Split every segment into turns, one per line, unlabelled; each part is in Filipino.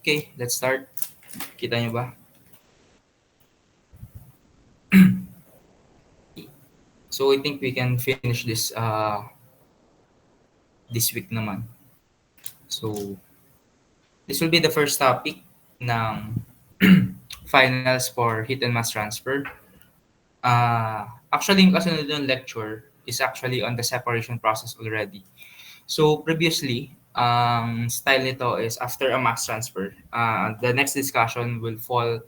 Okay, let's start. Kita nyo ba? So I think we can finish this week naman. So this will be the first topic ng finals for heat and mass transfer. Actually, yung kasunod ng lecture is actually on the separation process already. So previously, ang style nito is after a mass transfer, the next discussion will fall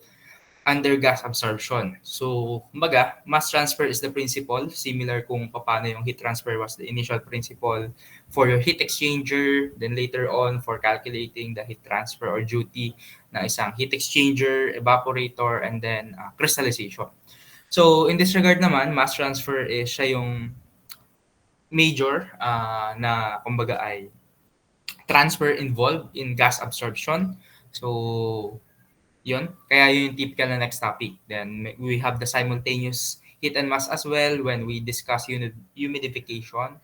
under gas absorption. So, kumbaga, mass transfer is the principle, similar kung paano yung heat transfer was the initial principle for your heat exchanger, then later on for calculating the heat transfer or duty ng isang heat exchanger, evaporator, and then crystallization. So, in this regard naman, mass transfer is siya yung major na kumbaga ay transfer involved in gas absorption. So, yun. Kaya yun yung typical na next topic. Then we have the simultaneous heat and mass as well when we discuss humidification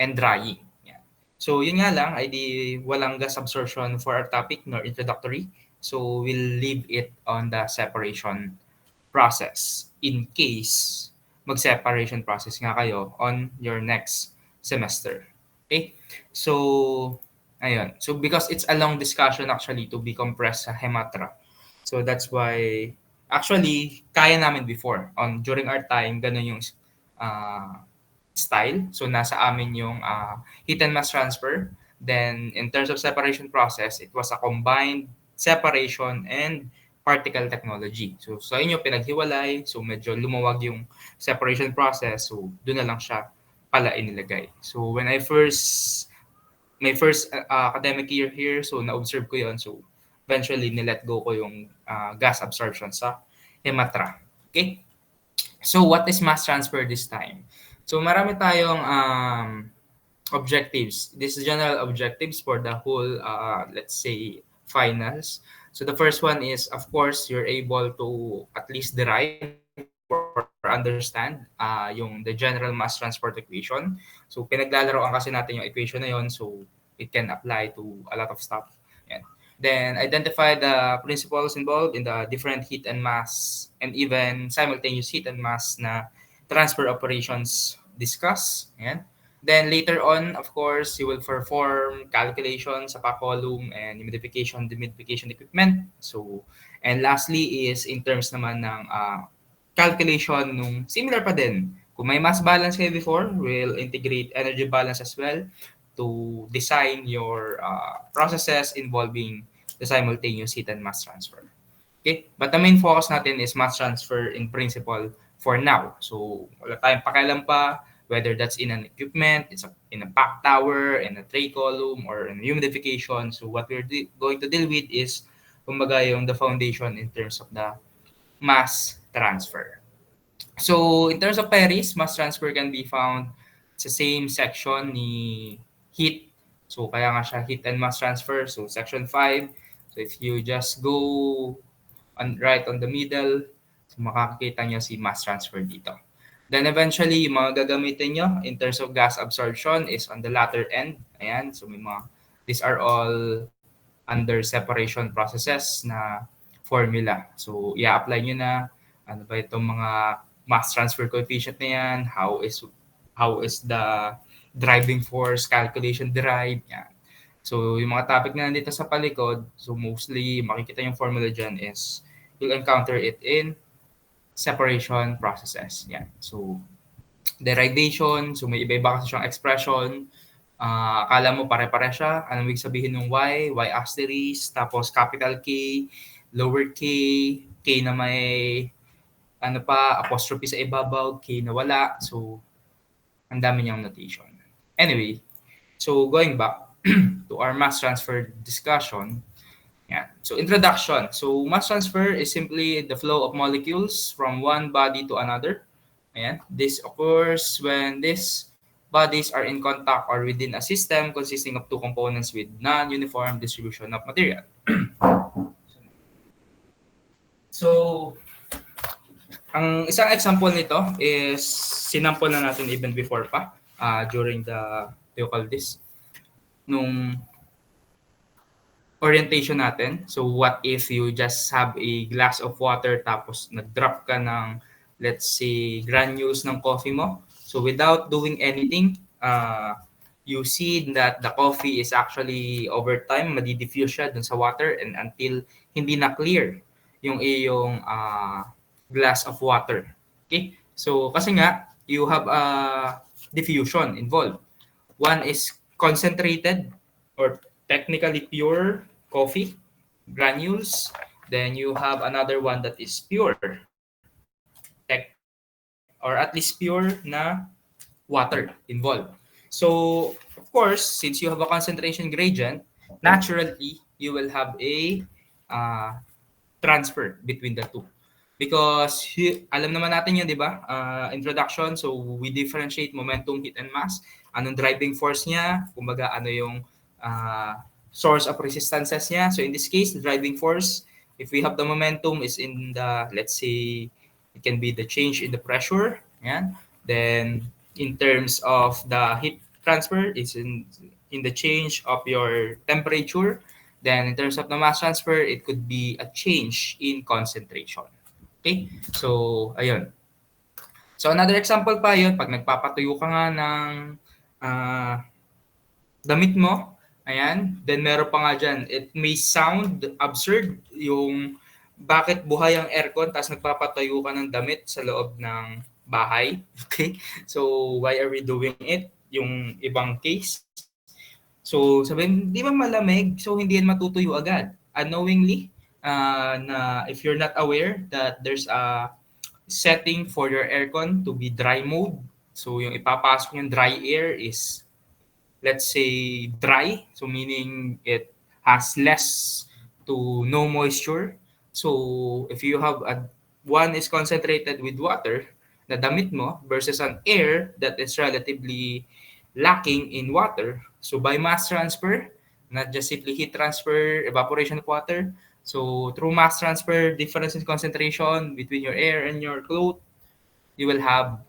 and drying. Yeah. So yun nga lang, ay di walang gas absorption for our topic nor introductory. So we'll leave it on the separation process in case mag-separation process nga kayo on your next semester. Okay? So, ayun. So because it's a long discussion actually to be compressed sa Hematra. So that's why actually kaya namin before during our time ganun yung style. So nasa amin yung heat and mass transfer. Then in terms of separation process, it was a combined separation and particle technology. So sa inyo pinaghiwalay, so medyo lumawag yung separation process. So doon na lang siya pala inilagay. So when my first academic year here, so na-observe ko yon. So eventually nilet go ko yung gas absorption sa Hematra. Okay? So what is mass transfer this time? So marami tayong objectives. This is general objectives for the whole, let's say, finals. So the first one is, of course, you're able to at least derive or understand yung the general mass transport equation. So pinaglalaroan kasi natin yung equation na yon, so it can apply to a lot of stuff. Yan. Then identify the principles involved in the different heat and mass and even simultaneous heat and mass na transfer operations discuss. Yan. Then later on, of course, you will perform calculations sa column and humidification, dehumidification equipment. So, and lastly is in terms naman ng calculation nung similar pa din. Kung may mass balance kayo before, we'll integrate energy balance as well to design your processes involving the simultaneous heat and mass transfer. Okay? But the main focus natin is mass transfer in principle for now. So, wala tayong pakialam pa whether that's in an equipment, in a pack tower, in a tray column, or in humidification. So, what we're going to deal with is, kumbaga, yung the foundation in terms of the mass transfer. So, in terms of Paris, mass transfer can be found sa same section ni heat. So, kaya nga siya heat and mass transfer. So, section 5. So, if you just go right on the middle, so makakakita nyo si mass transfer dito. Then eventually, yung mga gagamitin nyo in terms of gas absorption is on the latter end. Ayan, so may mga, these are all under separation processes na formula. So, i-apply nyo na ano ba itong mga mass transfer coefficient na yan, how is the driving force calculation derived, yan. So, yung mga topic na nandito sa palikod, so mostly makikita yung formula dyan is you'll encounter it in separation processes. Yan. So, derivation, so may iba-iba kasi siyang expression. Akala mo pare-pare siya. Anong ibig sabihin ng y asterisk, tapos capital K, lower K, K na may apostrophe sa ibabaw, K na wala. So, ang dami niyang notation. Anyway, so going back to our mass transfer discussion. Yeah. So introduction. So mass transfer is simply the flow of molecules from one body to another. Ayan. This occurs when these bodies are in contact or within a system consisting of two components with non-uniform distribution of material. So, ang isang example nito is sinample na natin even before pa during the, what do you call this? Nung orientation natin. So what if you just have a glass of water tapos nag-drop ka ng, let's say, granules ng coffee mo. So without doing anything, you see that the coffee is actually over time madi-diffuse siya dun sa water and until hindi na clear yung iyong glass of water. Okay? So kasi nga, you have a diffusion involved. One is concentrated or technically pure coffee granules. Then you have another one that is pure tech or at least pure na water involved. So, of course, since you have a concentration gradient, naturally you will have a uh, transfer between the two. Because alam naman natin yun, di ba? Introduction, so we differentiate momentum, heat, and mass. Anong driving force niya? Kumbaga, ano yung uh, source of resistances niya? So in this case, the driving force, if we have the momentum is in the, let's say, it can be the change in the pressure. Yan. Then, in terms of the heat transfer, it's in the change of your temperature. Then in terms of the mass transfer, it could be a change in concentration. Okay? So, ayun. So, another example pa yun, pag nagpapatuyo ka nga ng uh, damit mo, ayan, then meron pa nga dyan, it may sound absurd yung bakit buhay ang aircon tapos nagpapatayo ka ng damit sa loob ng bahay. Okay? So, why are we doing it? Yung ibang case, so, sabihin, di ba malamig? So, hindi yan matutuyo agad. Unknowingly, na if you're not aware that there's a setting for your aircon to be dry mode. So, yung ipapasok yung dry air is, let's say, dry. So, meaning it has less to no moisture. So, if you have one is concentrated with water, na damit mo, versus an air that is relatively lacking in water. So by mass transfer, not just simply heat transfer, evaporation of water. So through mass transfer, difference in concentration between your air and your cloth, you will have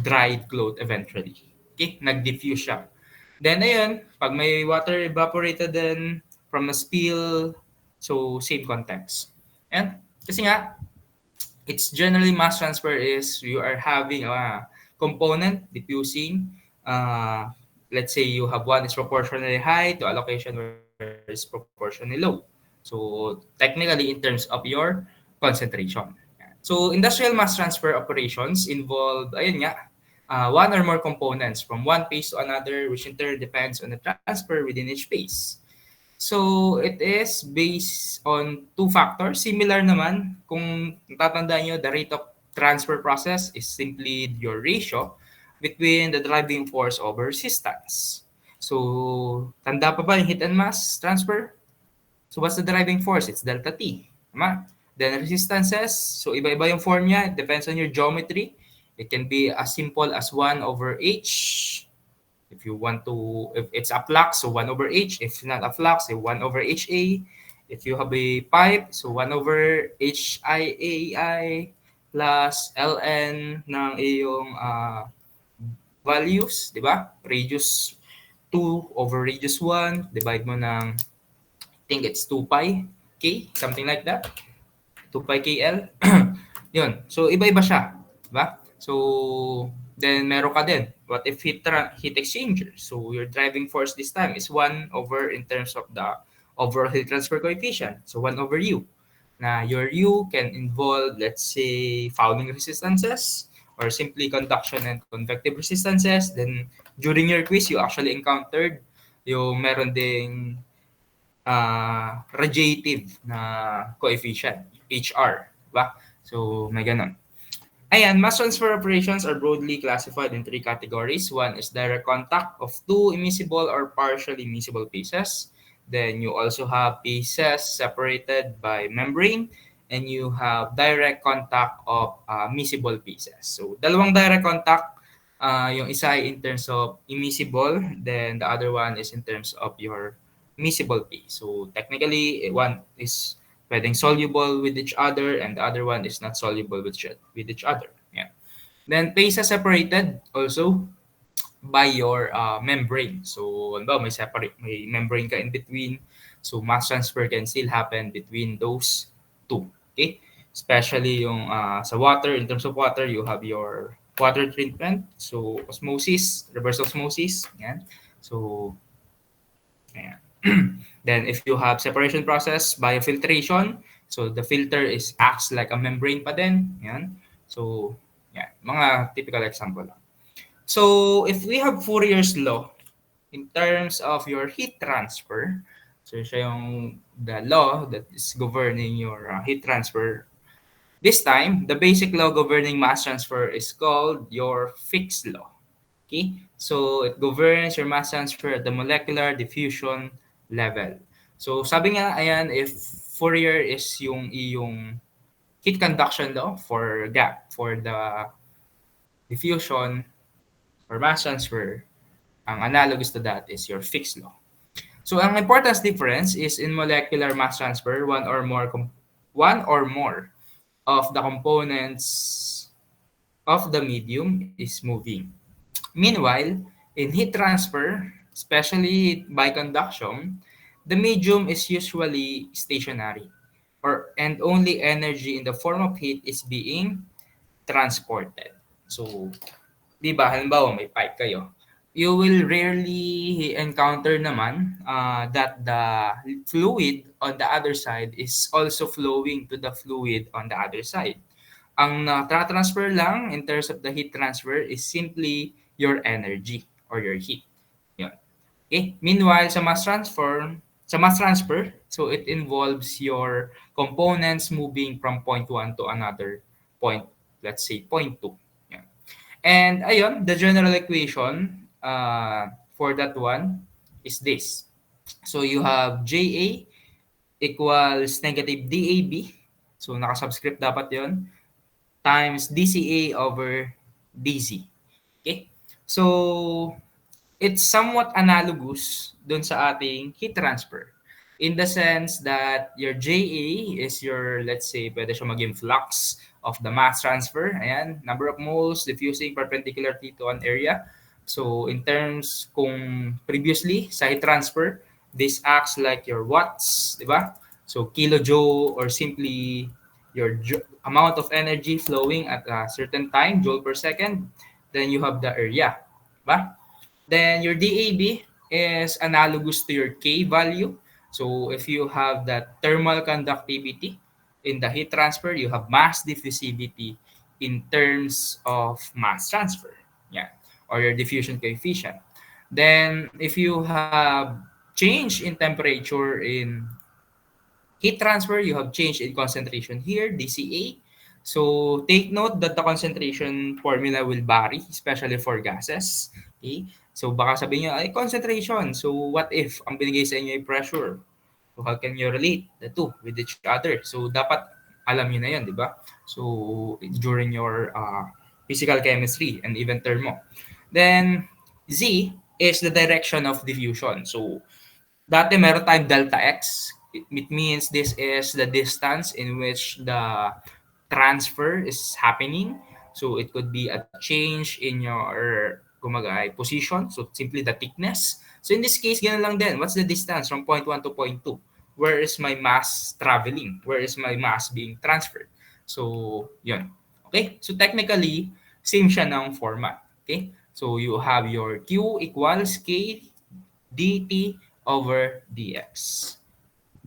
dried cloth eventually. Okay? Nag-diffuse siya. Then ayun, pag may water evaporated then from a spill, so same context. And kasi nga, it's generally mass transfer is you are having a component diffusing. Uh, let's say you have one is proportionally high to allocation where is proportionally low. So technically in terms of your concentration. So industrial mass transfer operations involve, ayun nga, one or more components from one phase to another, which in turn depends on the transfer within each phase. So, it is based on two factors. Similar naman, kung tatandaan nyo, the rate of transfer process is simply your ratio between the driving force over resistance. So, tanda pa ba yung heat and mass transfer? So, what's the driving force? It's delta T. Tama? Then, resistances. So, iba-iba yung form niya. It depends on your geometry. It can be as simple as 1 over H. If you want to, if it's a flux, so 1 over H. If not a flux, say 1 over HA. If you have a pipe, so 1 over HIAI plus LN ng iyong values, di ba? Radius 2 over radius 1, divide mo ng, I think it's 2 pi K, something like that. 2 pi KL. Yun. So, iba-iba siya. Diba? So, then meron ka din. What if heat exchanger? So, your driving force this time is 1 over in terms of the overall heat transfer coefficient. So, 1 over U. Na your U can involve, let's say, fouling resistances or simply conduction and convective resistances. Then, during your quiz, you actually encountered yung meron ding radiative na coefficient, HR. Diba? So, may ganun. Ayan, mass transfer operations are broadly classified in three categories. One is direct contact of two immiscible or partially immiscible pieces. Then you also have pieces separated by membrane. And you have direct contact of miscible pieces. So, dalawang direct contact, yung isa ay in terms of immiscible, then the other one is in terms of your miscible piece. So, technically, one is pwedeng soluble with each other and the other one is not soluble with each other. Yeah. Then phases separated also. by your membrane. So, may may membrane ka in between. So, mass transfer can still happen between those two. Okay? Especially yung sa water, in terms of water, you have your water treatment. So, osmosis, reverse osmosis. Yan. So, ayan. Then, if you have separation process, biofiltration, so the filter is acts like a membrane pa din. Yan. So, yan. Mga typical example lang. So, if we have Fourier's law, in terms of your heat transfer, so siya yung the law that is governing your heat transfer. This time, the basic law governing mass transfer is called your Fick's law. Okay? So, it governs your mass transfer at the molecular diffusion level. So, sabi nga, ayan, if Fourier is yung iyong heat conduction law for gap, for the diffusion or mass transfer, ang analogous to that is your Fick's law. So, ang importance difference is in molecular mass transfer, one or more of the components of the medium is moving. Meanwhile, in heat transfer, especially by conduction, the medium is usually stationary and only energy in the form of heat is being transported. So, di ba, halimbawa may pipe kayo, you will rarely encounter naman that the fluid on the other side is also flowing to the fluid on the other side. Ang transfer lang in terms of the heat transfer is simply your energy or your heat. Yun. Okay? Meanwhile, sa mass transfer, so it involves your components moving from point 1 to another point, let's say point 2. Yan. And ayun, the general equation for that one is this. So you have JA equals negative DAB. So nakasubscript dapat yon times DCA over DZ. Okay? So, it's somewhat analogous dun sa ating heat transfer. In the sense that your JA is your, let's say, pwede siya maging flux of the mass transfer. Ayan, number of moles diffusing perpendicularly to an area. So, in terms kung previously sa heat transfer, this acts like your watts, di ba? So, kilojoule or simply your amount of energy flowing at a certain time, joule per second. Then you have the area. Ba? Then your DAB is analogous to your K value. So if you have that thermal conductivity in the heat transfer, you have mass diffusivity in terms of mass transfer. Yeah. Or your diffusion coefficient. Then if you have change in temperature in heat transfer, you have change in concentration here, DCA. So take note that the concentration formula will vary, especially for gases. Okay? So baka sabihin nyo, ay concentration. So what if ang binigay sa inyo ay pressure? So how can you relate the two with each other? So dapat alam nyo na yan, di ba? So during your physical chemistry and even thermo. Then Z is the direction of diffusion. So dati meron tayong delta x. It means this is the distance in which the transfer is happening. So it could be a change in your position. So simply the thickness. So in this case, ganun lang din. What's the distance from point 1 to point 2? Where is my mass traveling? Where is my mass being transferred? So, yun. Okay? So technically, same siya ng format. Okay? So you have your Q equals K dt over dx.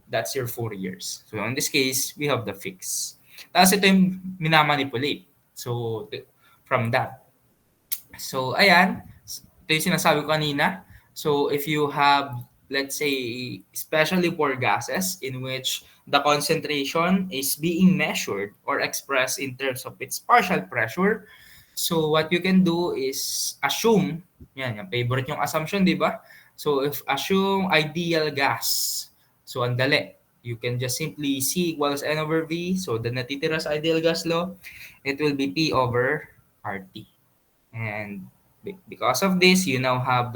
That's your Fouriers. So in this case, we have the fix. Tapos ito yung minamanipulate. So from that. So ayan, ito yung sinasabi ko kanina. So if you have, let's say, especially for gases in which the concentration is being measured or expressed in terms of its partial pressure, so what you can do is assume, yan, yung favorite yung assumption, di ba? So if assume ideal gas, so ang dali, you can just simply C equals N over V. So the natitira sa ideal gas law, it will be P over RT. And because of this, you now have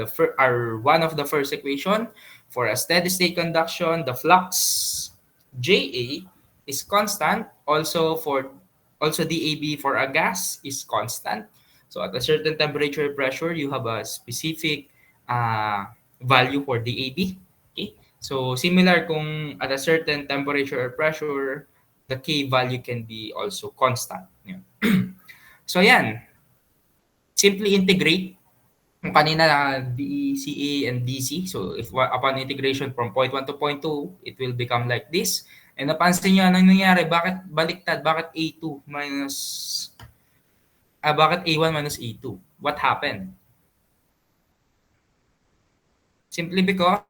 one of the first equation for a steady state conduction. The flux JA is constant. Also DAB for a gas is constant. So at a certain temperature pressure, you have a specific uh, value for DAB. Okay? So similar kung at a certain temperature or pressure, the K value can be also constant. Yeah. So yan, simply integrate kung kanina DCA and DC. So if upon integration from point 1 to point 2, it will become like this. And napansin nyo, anong nangyari? Bakit baliktad? Bakit A2 minus, bakit A1 minus A2? What happened? Simply because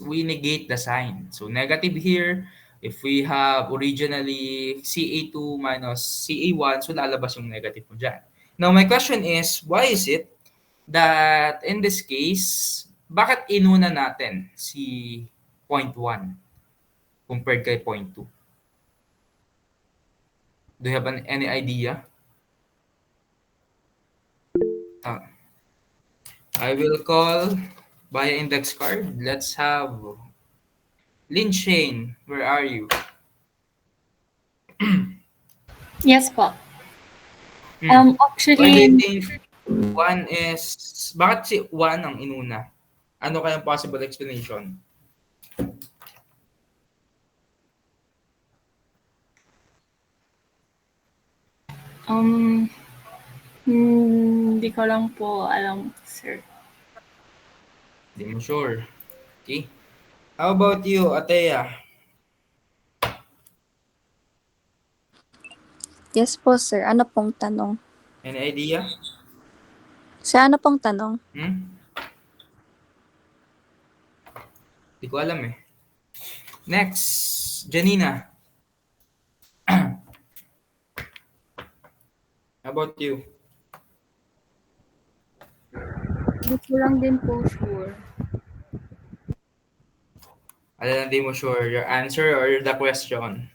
we negate the sign. So negative here, if we have originally CA2 minus CA1, so lalabas yung negative mo dyan. Now my question is, why is it that in this case, bakit inuna natin si point 1 compared kay point 2? Do you have any idea? Uh, I will call via index card. Let's have Lin Shane. Where are you?
Yes po.
Why do you
Actually,
think one is... Bakit si 1 ang inuna? Ano kayang possible explanation?
um, hindi ko lang po alam, sir.
Hindi mo sure. Okay. How about you, Atea?
Yes po, sir. Ano pong tanong?
Any idea?
Sir, ano pong tanong?
Hindi ko alam eh. Next, Janina. How about you?
Hindi ko lang din po sure.
Alam, hindi mo sure your answer or the question.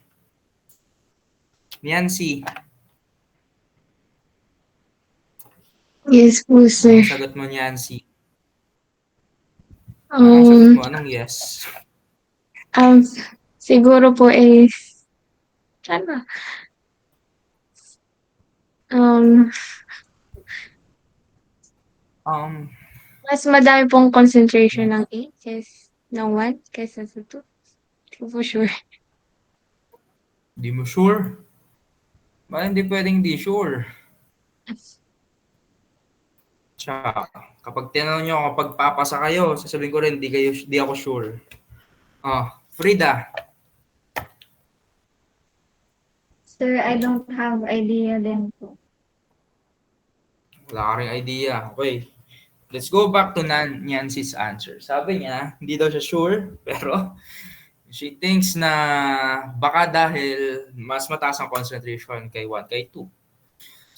Nancy,
Yes po, sir.
anong sagot mo, Nancy? Anong sagot mo? Anong yes?
Siguro po saan ba? Mas madami pong concentration ng 8 ng 1 kaysa sa 2. Hindi ko po sure.
Hindi mo sure? Bakit hindi pwedeng di sure? Tsaka, kapag tinanong nyo kapag papasa kayo, sasabihin ko rin, di ako sure. Frida.
Sir, I don't have idea din po.
Wala ka rin idea. Okay. Let's go back to Nancy's answer. Sabi niya, hindi daw siya sure, pero she thinks na baka dahil mas mataas ang concentration kay 1, kay 2.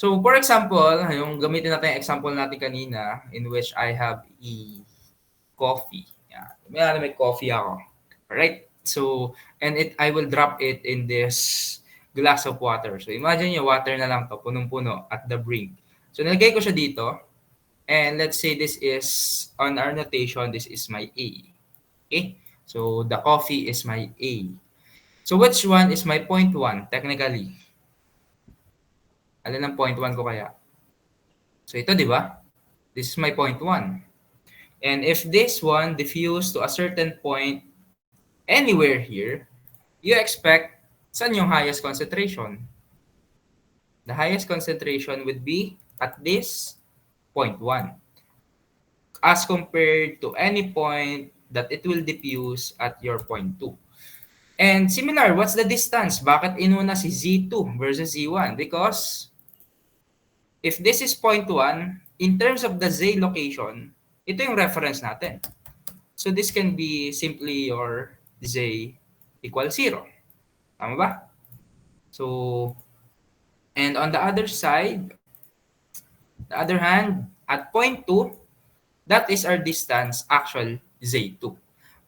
So, for example, yung gamitin natin yung example natin kanina in which I have coffee. Yeah. May coffee ako. Alright? So, and I will drop it in this glass of water. So, imagine yung water na lang to, punong-puno at the brink. So, nilagay ko siya dito. And let's say this is, on our notation, this is my A. Okay? So, the coffee is my A. So, which one is my point 1, technically? Alin ang point 1 ko kaya? So, ito, di ba? This is my point 1. And if this one diffuse to a certain point anywhere here, you expect, saan yung highest concentration? The highest concentration would be at this point 1. As compared to any point that it will diffuse at your point 2. And similar, what's the distance? Bakit inuna si Z2 versus Z1? Because if this is point 1, in terms of the Z location, ito yung reference natin. So this can be simply your Z equals 0. Tama ba? So, and on the other side, the other hand, at point 2, that is our distance, actual Z2.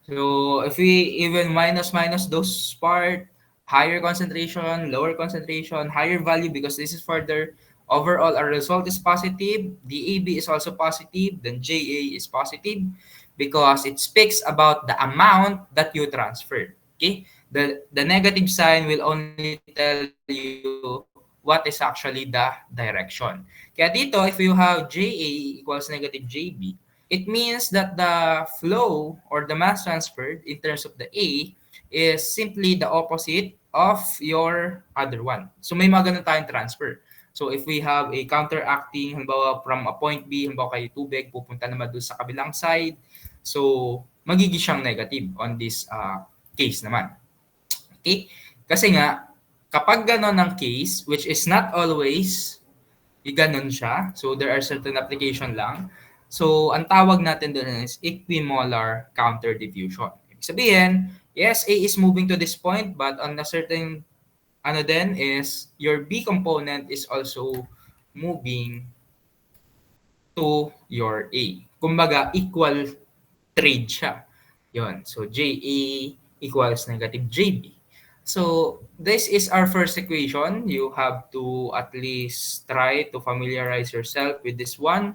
So if we even minus those part, higher concentration, lower concentration, higher value, because this is further, overall our result is positive, DAB is also positive, then JA is positive because it speaks about the amount that you transferred. Okay? The negative sign will only tell you what is actually the direction. Kaya dito, if you have JA equals negative JB, it means that the flow or the mass transferred in terms of the A is simply the opposite of your other one. So may mga ganun tayong transfer. So if we have a counteracting, halimbawa from a point B, halimbawa kay tubig, pupunta naman doon sa kabilang side. So magiging siyang negative on this case naman. Okay? Kasi nga, kapag ganon ang case, which is not always, ganon siya. So there are certain application lang. So ang tawag natin doon is equimolar counter diffusion. Ibig sabihin, yes, A is moving to this point, but on a certain then is your B component is also moving to your A. Kumbaga, equal trade siya. Yun. So JA equals negative JB. So this is our first equation. You have to at least try to familiarize yourself with this one.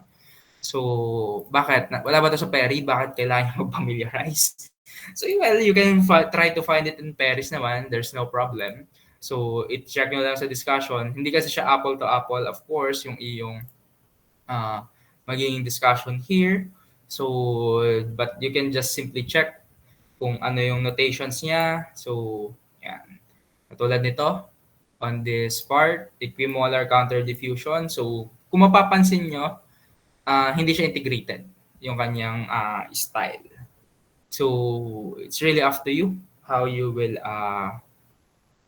So bakit? Wala ba ito sa Perry? Bakit kailangan mag-familiarize? So well, you can try to find it in Paris naman. There's no problem. So i-check nyo lang sa discussion. Hindi kasi siya apple to apple. Of course, yung iyong magiging discussion here. So, but you can just simply check kung ano yung notations niya. So, yan. Katulad nito, on this part, equimolar counter diffusion. So, kung mapapansin nyo, hindi siya integrated yung kanyang style. So, it's really up to you how you will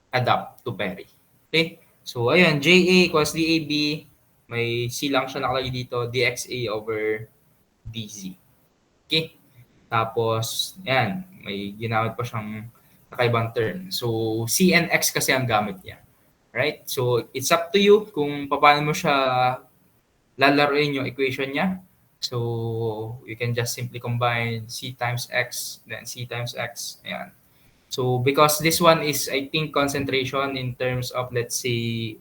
adapt to Perry. Okay? So, ayun, JA equals DAB. May C lang siya nakalagay dito, DXA over DZ. Okay? Tapos, yan, may ginamit pa siyang kakaibang term. So, C and X kasi ang gamit niya. Right? So, it's up to you kung paano mo siya lalaruin yung equation niya. So, you can just simply combine C times X, then C times X. Ayan. So, because this one is, I think, concentration in terms of, let's say,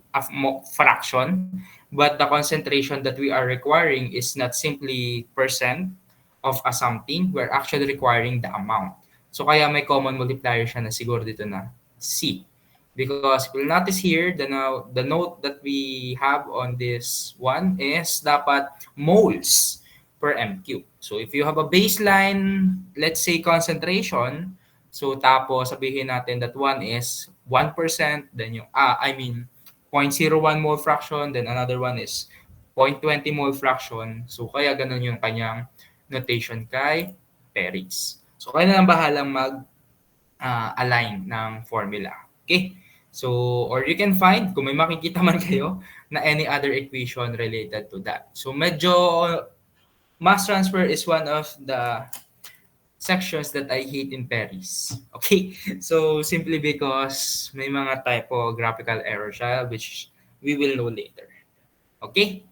fraction, but the concentration that we are requiring is not simply percent of a something, we're actually requiring the amount. So, kaya may common multiplier siya na siguro dito na C. Because if you'll notice here, the note that we have on this one is dapat moles per MQ. So, if you have a baseline, let's say, concentration, so tapos sabihin natin that one is 1%, then yung 0.01 mole fraction, then another one is 0.20 mole fraction. So kaya ganun yung kanyang notation kay Perry's. So kaya na lang bahalang mag-align ng formula. Okay? So, or you can find, kung may makikita man kayo, na any other equation related to that. So medyo mass transfer is one of the sections that I hate in Paris. Okay? So, simply because may mga typographical error siya, which we will know later. Okay?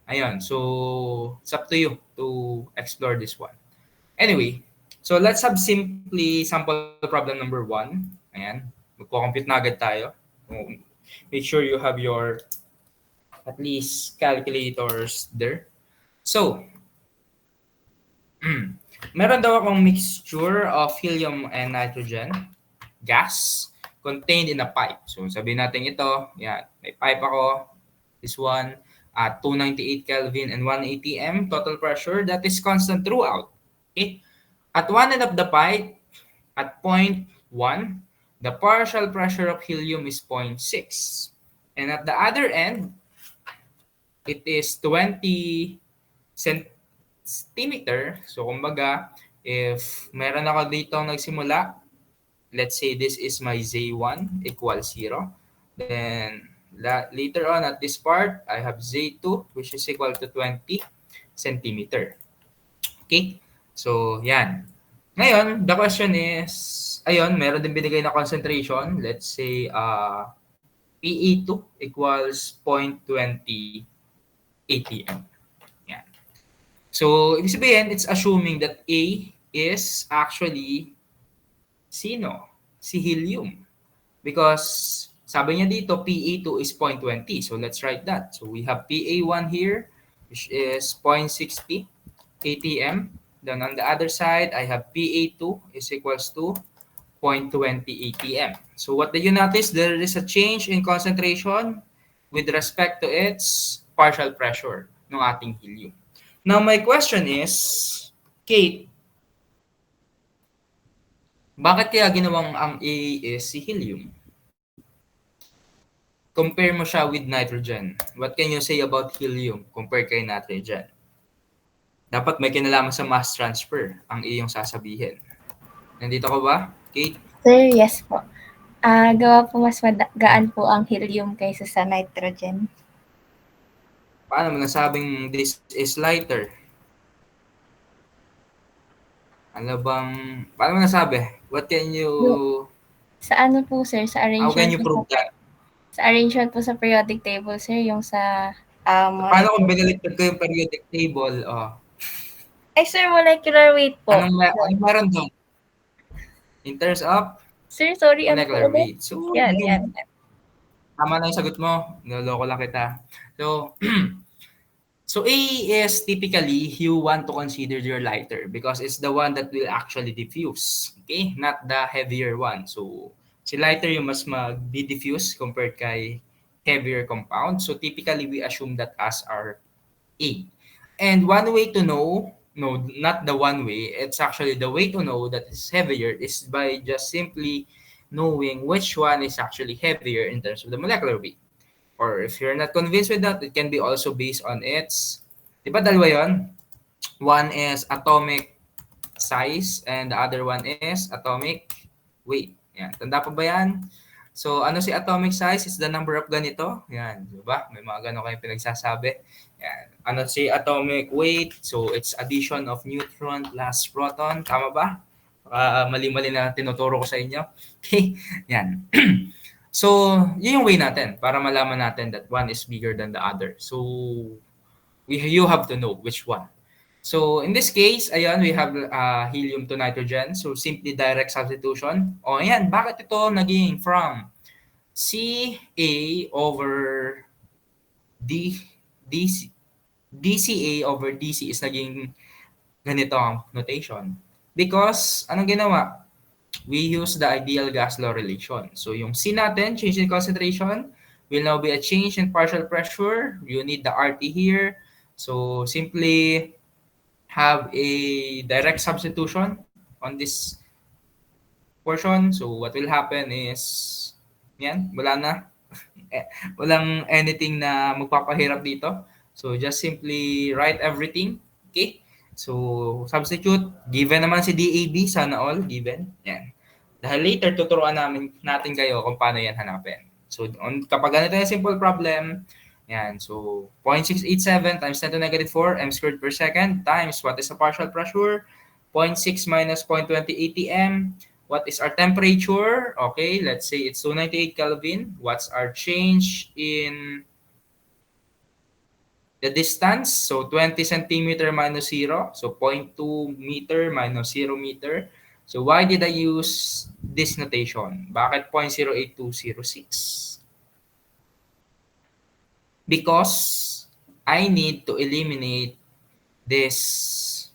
Ayun. So, it's up to you to explore this one. Anyway, so let's have simply sample problem number 1. Ayan. Magko-compute na agad tayo. Make sure you have your at least calculators there. So, meron daw akong mixture of helium and nitrogen gas contained in a pipe. So sabihin natin ito, yan, may pipe ako, this one, at 298 Kelvin and 1 atm total pressure that is constant throughout. Okay? At one end of the pipe, at point 1, the partial pressure of helium is 0.6. And at the other end, it is 20 centimeter. So, kumbaga, if meron ako dito nagsimula, let's say this is my Z1 equals 0. Then, later on at this part, I have Z2 which is equal to 20 centimeter. Okay? So, yan. Ngayon, the question is, ayun, meron din binigay na concentration. Let's say, PE2 equals 0.20 atm. Yan. So, ibig sabihin, it's assuming that A is actually sino? Si helium. Because, sabi niya dito, PA2 is 0.20. So, let's write that. So, we have PA1 here, which is 0.60 atm. Then, on the other side, I have PA2 is equals to 0.20 atm. So, what did you notice? There is a change in concentration with respect to its partial pressure ng ating helium. Now, my question is, Kate, bakit kaya ginawang ang A is si helium? Compare mo siya with nitrogen. What can you say about helium compared kay nitrogen? Dapat may kinalaman sa mass transfer ang iyong sasabihin. Nandito ka ba, Kate?
Sir, yes po. Gawa po mas gaan po ang helium kaysa sa nitrogen.
Paano mo nasabing this is lighter? Paano mo nasabi? What can you,
Sa ano po, sir? Sa
how can you
arrangement
prove that?
sa arrangement po sa periodic table, sir, yung sa
Paano kung binaliktad ko yung periodic table?
Ay, sir, molecular weight po.
Anong meron doon? In terms of
Sir, sorry, ano po
molecular
ulit?
weight. So,
Yan.
tama na yung sagot mo. Niloloko lang kita. So, so A is typically you want to consider your lighter because it's the one that will actually diffuse. Okay? Not the heavier one. So, si lighter yung mas mag-diffuse compared kay heavier compound. So, typically we assume that as our A. And one way to know, no, not the one way, it's actually the way to know that it's heavier is by just simply knowing which one is actually heavier in terms of the molecular weight. Or if you're not convinced with that, it can be also based on its, di ba dalawa yun? One is atomic size and the other one is atomic weight. Yan. Tanda pa ba yan? So, ano si atomic size? Is the number of ganito. Yan. Di ba? May mga gano'n kayong pinagsasabi. Yan. Ano si atomic weight? So, it's addition of neutron plus proton. Tama ba? Mali-mali na tinuturo ko sa inyo. Okay? Yan. So, yun yung way natin para malaman natin that one is bigger than the other. So, you have to know which one. So, in this case, ayan, we have helium to nitrogen. So, simply direct substitution. O, ayan, bakit ito naging from Ca over dCA over dC is naging ganito ang notation. Because, anong ginawa? We use the ideal gas law relation. So, yung C natin, change in concentration, will now be a change in partial pressure. You need the RT here. So, simply have a direct substitution on this portion. So, what will happen is, yan, wala na. Walang anything na magpapahirap dito. So, just simply write everything. Okay? So, substitute. Given naman si DAB, sana all given. Yan. Dahil later, tuturuan natin kayo kung paano yan hanapin. So, kapag ganito yung simple problem, yan. So, 0.687 times 10 to negative 4 m squared per second times what is the partial pressure? 0.6 minus 0.20 atm. What is our temperature? Okay, let's say it's 298 Kelvin. What's our change in the distance? So, 20 centimeter minus 0. So, 0.2 meter minus 0 meter. So, why did I use this notation? Bakit 0.08206? Because I need to eliminate this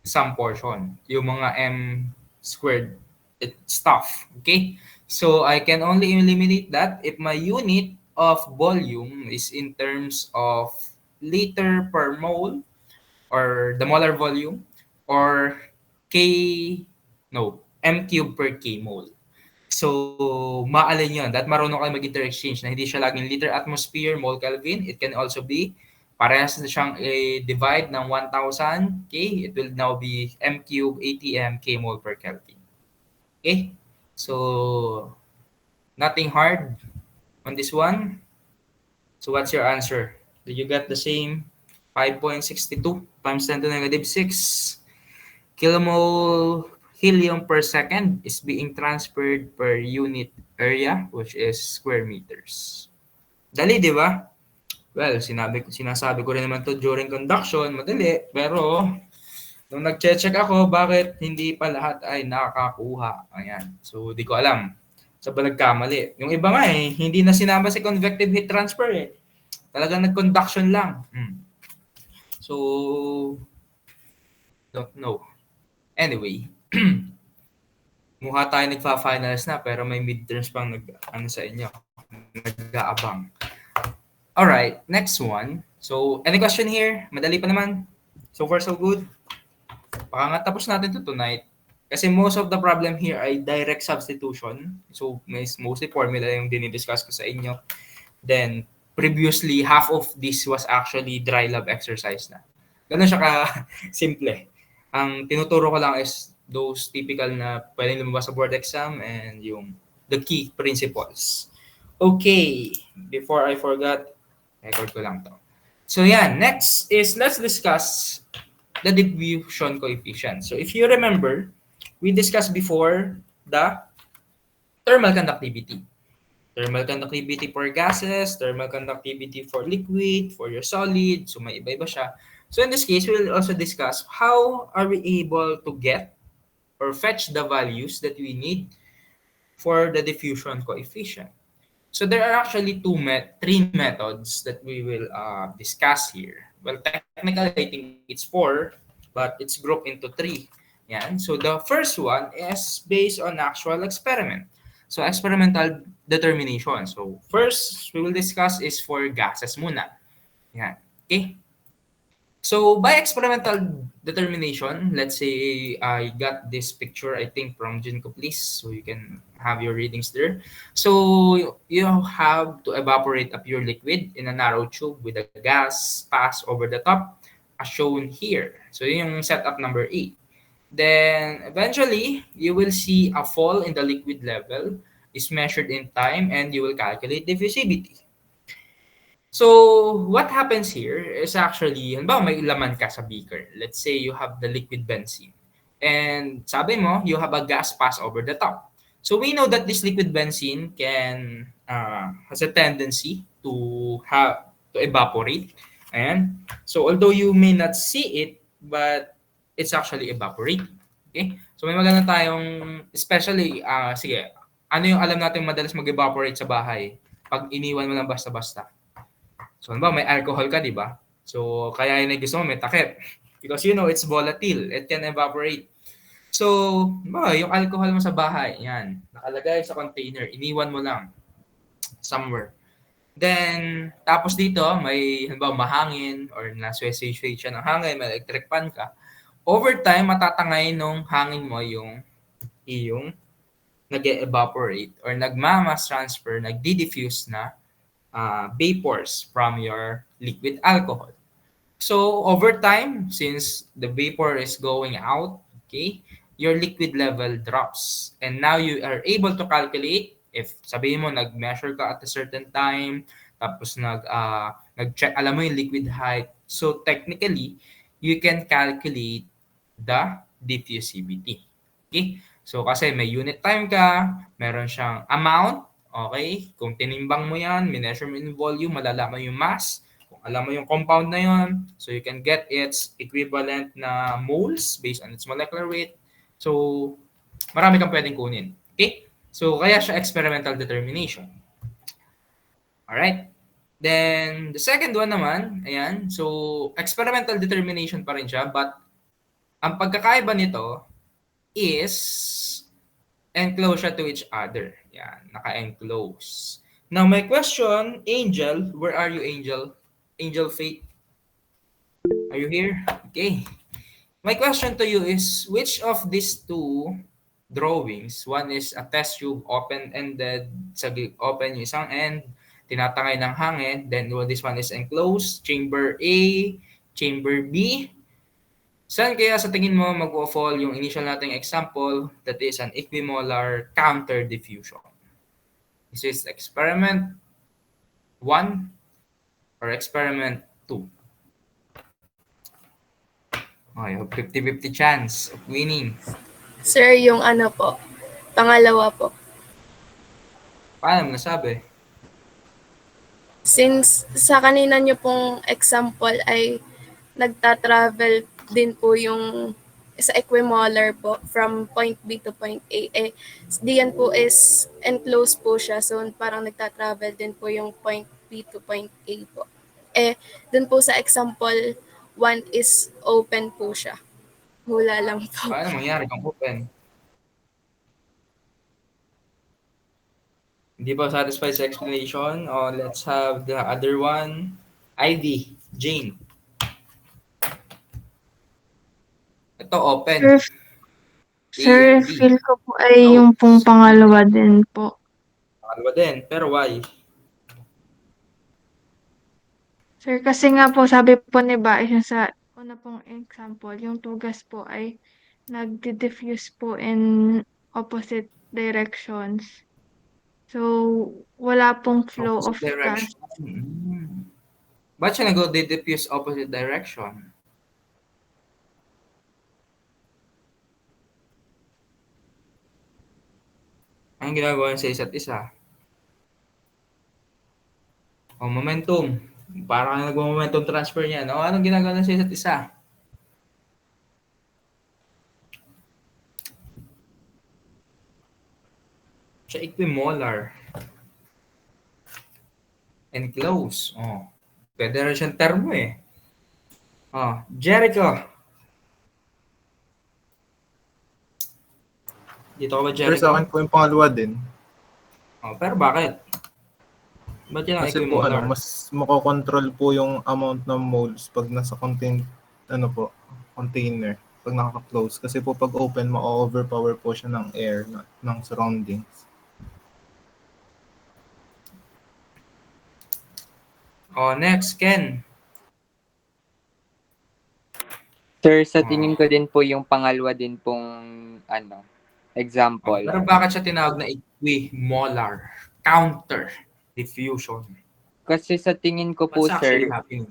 sum portion, yung mga m squared stuff, okay? So I can only eliminate that if my unit of volume is in terms of liter per mole or the molar volume or m cube per k mole. So, maalin yun. That marunong kayo mag-inter-exchange na hindi siya laging liter atmosphere, mole Kelvin. It can also be, parehas na siyang divide ng 1,000 K. It will now be m cube atm K mole per Kelvin. Okay? So, nothing hard on this one. So, what's your answer? Did you get the same 5.62 times 10 to negative 6 kilomole helium per second is being transferred per unit area, which is square meters. Dali, di ba? Well, sinasabi ko rin naman to during conduction, madali. Pero, nung nag-check ako, bakit hindi pa lahat ay nakakakuha? Ayan. So, di ko alam. Sa ba nagkamali? Yung iba nga hindi na sinama si convective heat transfer Talagang nag-conduction lang. So, don't know. Anyway, mukha tayo nagfa-finals na pero may midterms pang sa inyo. Nag-aabang. All right, next one. So, any question here? Madali pa naman. So far, so good. Baka nga tapos natin to tonight. Kasi most of the problem here ay direct substitution. So, mostly formula yung dinidiscuss ko sa inyo. Then, previously, half of this was actually dry lab exercise na. Ganun siya ka-simple. Ang tinuturo ko lang is those typical na pwedeng lumabas sa board exam and yung the key principles. Okay, before I forgot, record ko lang to. So yan, next is let's discuss the diffusion coefficient. So if you remember, we discussed before the thermal conductivity. Thermal conductivity for gases, thermal conductivity for liquid, for your solid. So may iba-iba siya. So in this case, we'll also discuss how are we able to get or fetch the values that we need for the diffusion coefficient. So there are actually three methods that we will discuss here. Well, technically, I think it's four, but it's grouped into three. Yan. So the first one is based on actual experiment. So experimental determination. So first we will discuss is for gases muna. Yan. Okay. So by experimental determination, let's say I got this picture, I think from Jinko, please, so you can have your readings there. So you have to evaporate a pure liquid in a narrow tube with a gas pass over the top, as shown here. So yung setup number 8. Then eventually, you will see a fall in the liquid level is measured in time and you will calculate diffusivity. So, what happens here is actually, halimbawa may laman ka sa beaker. Let's say you have the liquid benzene. And sabi mo, you have a gas pass over the top. So, we know that this liquid benzene has a tendency to evaporate. And so, although you may not see it, but it's actually evaporating. Okay? So, may maganda tayong, especially, sige, ano yung alam natin madalas mag-evaporate sa bahay? Pag iniwan mo lang basta-basta. So, may alcohol ka, di ba? So, kaya yun gusto mo, may takip. Because it's volatile. It can evaporate. So, yung alcohol mo sa bahay, yan, nakalagay sa container, iniwan mo lang somewhere. Then, tapos dito, may, mahangin or naswesway siya ng hangin, may electric fan ka. Over time, matatangay nung hangin mo yung nag-evaporate or nagma-mass transfer, nagdi-diffuse na vapors from your liquid alcohol. So over time, since the vapor is going out, okay, your liquid level drops. And now you are able to calculate if sabihin mo nag-measure ka at a certain time, tapos nag-check, alam mo yung liquid height. So technically, you can calculate the diffusivity. Okay? So kasi may unit time ka, meron siyang amount. Okay? Kung tinimbang mo yan, mineasure mo in volume, malalaman yung mass. Kung alam mo yung compound na yun, so you can get its equivalent na moles based on its molecular weight. So, marami kang pwedeng kunin. Okay? So, kaya siya experimental determination. Alright? Then, the second one naman, ayan. So, experimental determination pa rin siya, but ang pagkakaiba nito is enclose to each other. Yan, naka-enclose. Now, my question, Angel, where are you, Angel? Angel Faith? Are you here? Okay. My question to you is, which of these two drawings, one is a test tube, open-ended, open yung isang end, tinatangay ng hangin, then this one is enclosed, chamber A, chamber B. Saan kaya sa tingin mo mag-fall yung initial nating example that is an equimolar counter diffusion? This is experiment 1 or experiment 2? Oh, you have 50-50 chance of winning.
Sir, yung ano po, pangalawa po.
Paano mo nasabi?
Since sa kanina nyo pong example ay nagta-travel din po yung sa equimolar po from point B to point A. Diyan po is enclosed po siya. So parang nagta-travel din po yung point B to point A po. Dun po sa example 1 is open po siya. Hula lang po.
Paano mangyari kung open? Hindi pa satisfied sa explanation? O let's have the other one. Ivy, Jane. Ito, open.
Sir,
A
sir,
and B.
feel ko po ay
Go.
yung pong pangalawa din po.
Pangalawa din. Pero why?
Sir, kasi nga po sabi po ni Bai sa una pong example, yung tugas po ay nagdi-diffuse po in opposite directions. So, wala pong flow
Opposite
of gas.
direction. Ba't siya nag-diffuse opposite direction? Anong ginagawa niya sa isa't isa? O, momentum. Parang nag-momentum transfer niya. No? Anong ginagawa niya sa isa't isa? Siya equimolar. And close. Oh. Pwede rin siyang termo eh. Oh, Jericho. Dito ka ba,
Sir,
Jericho?
sa akin po yung pangalawa din.
Oh, pero bakit? Ba't yan ang
Kasi po
equimolar?
mas makokontrol po yung amount ng moles pag nasa container, pag naka-close. Kasi po pag open, ma-overpower po siya ng air, ng surroundings.
Oh, next, Ken.
Sir, sa tingin ko din po yung pangalawa din pong
Oh,
example.
pero bakit siya tinawag na equimolar? Counter diffusion.
Kasi sa tingin ko po,
What's actually
sir,
happening?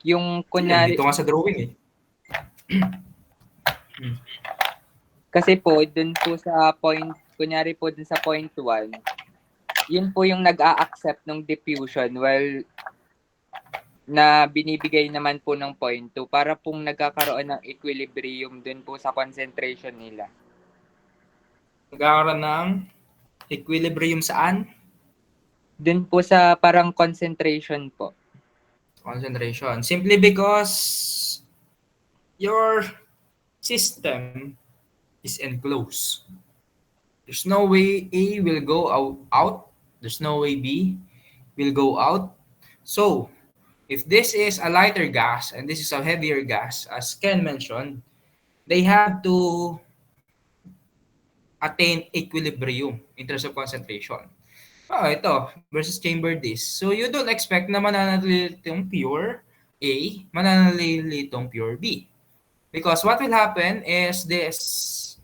yung
Kunyari,
kunyari,
dito nga sa drawing eh.
kasi po, dun po sa point, kunyari po dun sa point 1, yun po yung nag-a-accept ng diffusion while na binibigay naman po ng point 2 para pong nagkakaroon ng equilibrium dun po sa concentration nila.
Nagkakaroon ng equilibrium saan?
Dun po sa parang concentration po.
Concentration. Simply because your system is enclosed. There's no way A will go out. There's no way B will go out. So, if this is a lighter gas and this is a heavier gas, as Ken mentioned, they have to attain equilibrium in terms of concentration. Oh, ito, versus chamber this. So, you don't expect na mananatili itong pure A, mananatili itong pure B. Because what will happen is this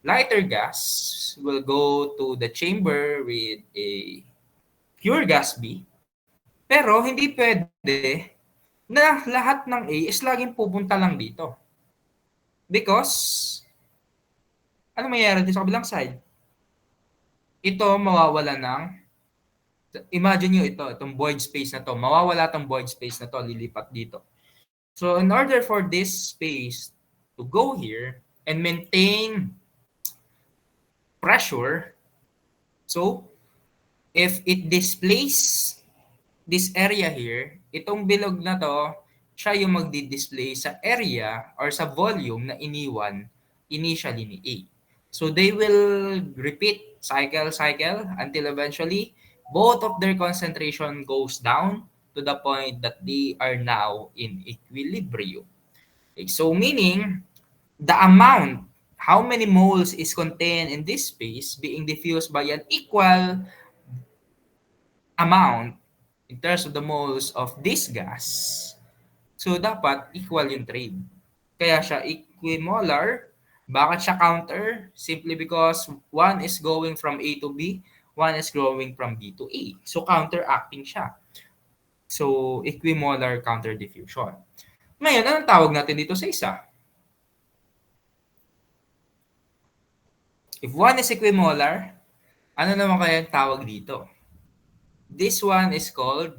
lighter gas will go to the chamber with a pure gas B. Pero hindi pwede na lahat ng A is laging pupunta lang dito. Because, ano mayroon din sa kabilang side? Ito mawawala ng, imagine nyo ito, itong void space na to, mawawala itong void space na to, lilipat dito. So, in order for this space to go here and maintain pressure, so, if it displays this area here, itong bilog na to, siya yung magdi-display sa area or sa volume na iniwan initially ni A. So they will repeat cycle until eventually both of their concentration goes down to the point that they are now in equilibrium. Okay, so meaning the amount, how many moles is contained in this space being diffused by an equal amount in terms of the moles of this gas, so dapat equal yung trade. Kaya siya equimolar. Bakit siya counter? Simply because one is going from A to B, one is going from B to A. So counteracting siya. So equimolar counter diffusion. Ngayon, anong tawag natin dito sa isa? If one is equimolar, ano naman kaya yung tawag dito? This one is called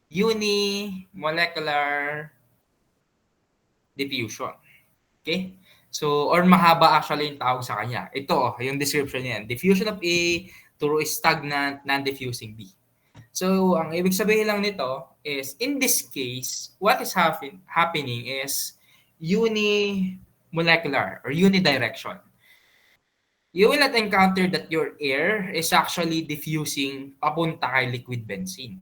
unimolecular diffusion. Okay? So, or mahaba actually yung tawag sa kanya. Ito, yung description niyan. Diffusion of A through a stagnant, non-diffusing B. So, ang ibig sabihin lang nito is, in this case, what is happening is unimolecular or unidirection. you will not encounter that your air is actually diffusing papunta kay liquid benzene.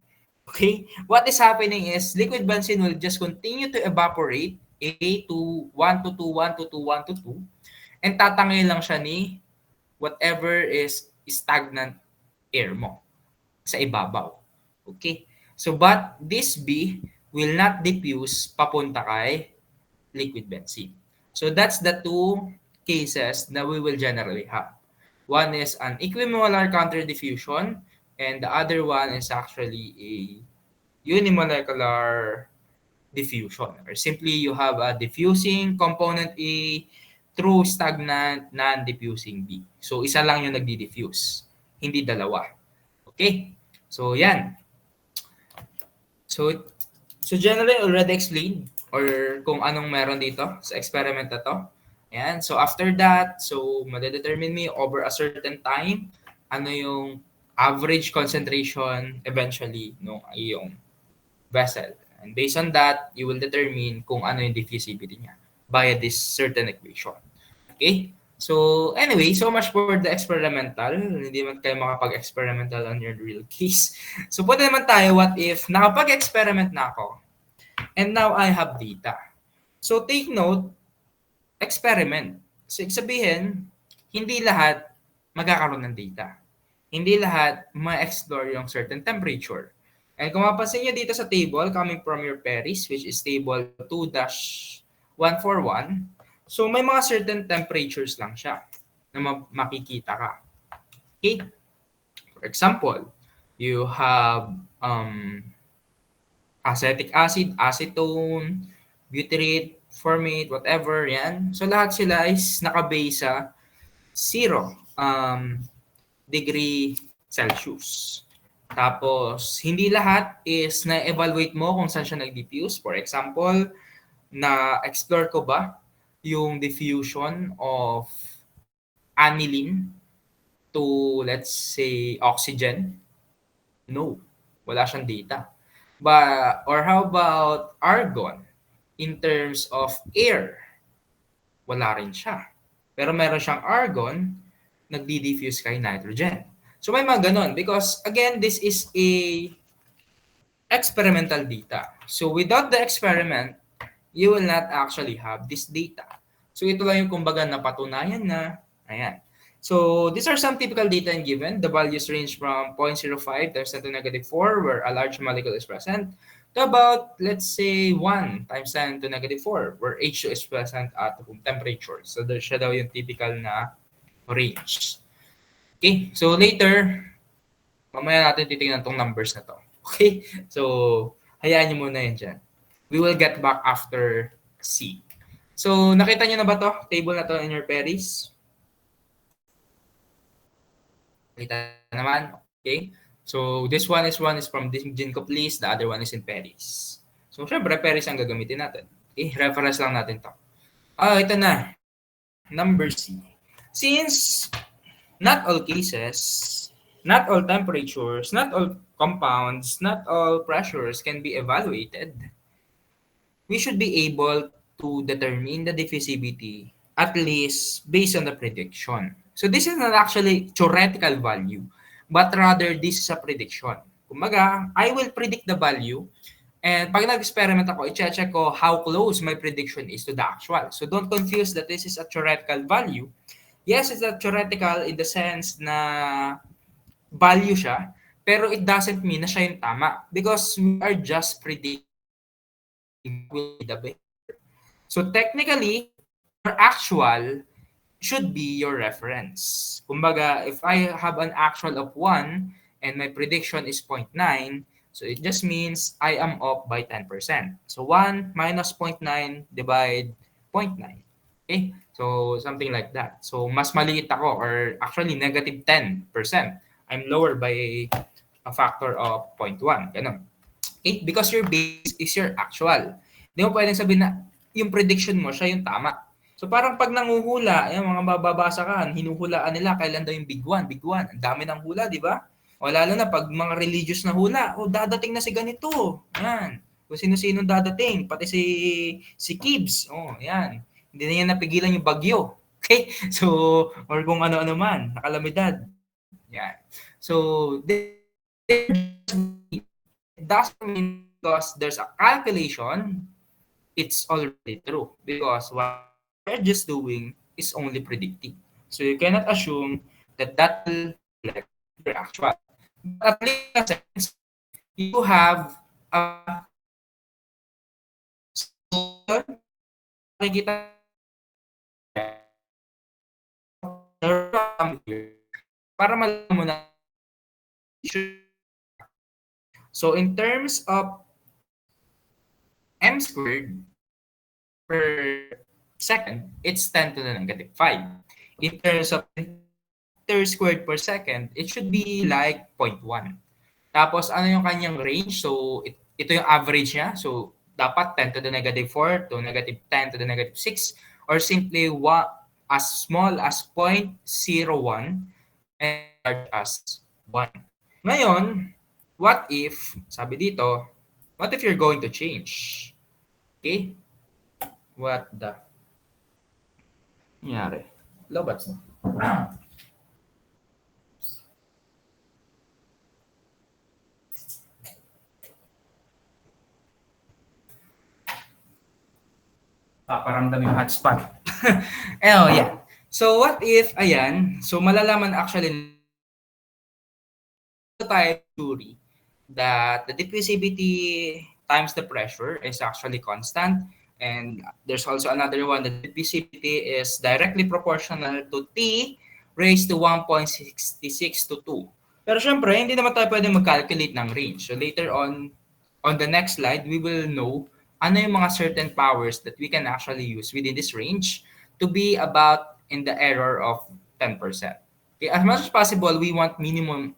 Okay? What is happening is liquid benzene will just continue to evaporate A to 1 to 2, 1 to 2, 1 to 2, and tatangay lang siya ni whatever is stagnant air mo sa ibabaw. Okay? So, but this B will not diffuse papunta kay liquid benzene. So, that's the two cases that we will generally have. One is an equimolar counter diffusion, and the other one is actually a unimolecular diffusion. Or simply, you have a diffusing component A through stagnant non-diffusing B. So, isa lang yung nagdi-diffuse, hindi dalawa. Okay? So, yan. So generally already explained or kung anong meron dito sa experiment na to. Ayan. So after that, so madedetermine me over a certain time ano yung average concentration eventually ng iyong vessel. And based on that, you will determine kung ano yung diffusivity niya via this certain equation. Okay? So anyway, so much for the experimental. Hindi man kayo makapag-experimental on your real case. So pwede naman tayo, what if nakapag-experiment na ako and now I have data. So take note, experiment. So sabihin, hindi lahat magkakaroon ng data. Hindi lahat ma-explore yung certain temperature. And kung mapansin nyo dito sa table coming from your Paris, which is table 2-141, so may mga certain temperatures lang siya na makikita ka. Okay? For example, you have acetic acid, acetone, butyrate, formate, whatever, yan. So lahat sila is nakabase sa 0 degree Celsius. Tapos, hindi lahat is na-evaluate mo kung saan siya nag-diffuse. For example, na-explore ko ba yung diffusion of aniline to, let's say, oxygen? No. Wala siyang data. Or how about argon in terms of air? Wala rin siya. Pero meron siyang argon, nagdi-diffuse kay nitrogen. So may mga ganon because, again, this is a experimental data. So without the experiment, you will not actually have this data. So ito lang yung kumbaga napatunayan na, ayan. So these are some typical data and given. The values range from 0.05 times 10 to negative 4 where a large molecule is present to about, let's say, 1 times 10 to negative 4 where H2 is present at room temperature. So siya daw yung typical na range. Okay, so later, mamaya natin titingnan tong numbers na to. Okay, so hayaan nyo muna yan dyan. We will get back after C. So, nakita nyo na ba to? Table na to in your Paris? Nakita naman? Okay. So, this one is from Ginkgo Place, the other one is in Paris. So, syempre, Paris ang gagamitin natin. Okay, reference lang natin to. Ito na. Number C. Since not all cases, not all temperatures, not all compounds, not all pressures can be evaluated, we should be able to determine the diffusivity, at least based on the prediction. So this is not actually theoretical value, but rather this is a prediction. Kumbaga, I will predict the value, and pag nag-experiment ako, i-check ko how close my prediction is to the actual. So don't confuse that this is a theoretical value. Yes, it's a theoretical in the sense na value siya, pero it doesn't mean na siya yung tama because we are just predicting the behavior. So technically, your actual should be your reference. Kumbaga, if I have an actual of 1 and my prediction is 0.9, so it just means I am off by 10%. So 1 minus 0.9 divide 0.9. Okay? So something like that. So mas maliit ako or actually negative 10%. I'm lower by a factor of 0.1. Ganun. Okay? Because your base is your actual. Hindi mo pwedeng sabihin na yung prediction mo, siya yung tama. So parang pag nanguhula, yung mga mababasa ka, hinuhulaan nila kailan daw yung big one. Ang dami ng hula, di ba? O lalo na pag mga religious na hula, dadating na si ganito. Yan. Kung sino-sino dadating, pati si Gibbs. Yan. Hindi na niya napigilan yung bagyo. Okay? So, or kung ano-ano man, na kalamidad. Yan. So, it doesn't mean because there's a calculation, it's already true. Because what we're just doing is only predicting. So, you cannot assume that that will reflect your actual. But at least, you have a makikita para malaman mo na. So in terms of m squared per second, it's 10 to the negative 5. In terms of meter squared per second, it should be like 0.1. Tapos ano yung kanyang range? So ito yung average niya. So dapat 10 to the negative 4 to negative 10 to the negative 6 or simply as small as 0.01 and large as 1. Ngayon, what if, sabi dito, what if you're going to change? Okay? What the? Nangyari? Lobats na. Paparamdam yung hotspot. Oh, yeah. So, what if, ayan, so malalaman actually tayo theory that the diffusivity times the pressure is actually constant. And there's also another one, the diffusivity is directly proportional to T raised to 1.66 to 2. Pero syempre, hindi naman tayo pwede mag-calculate ng range. So later on the next slide, we will know ano yung mga certain powers that we can actually use within this range to be about in the error of 10%. Okay, as much as possible, we want minimal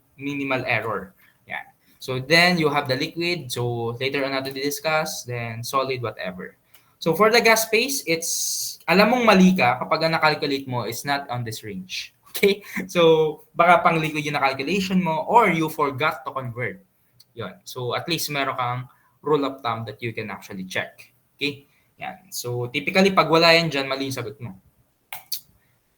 error. Yeah. So then you have the liquid. So later on natin discuss, then solid, whatever. So for the gas phase, it's, alam mong mali ka kapag ang nakalculate mo is not on this range. Okay? So baka pang liquid yung na-calculation mo or you forgot to convert. Yun. So at least meron kang rule of thumb that you can actually check. Okay? Yan. So typically pag wala yan dyan, mali yung sagot mo.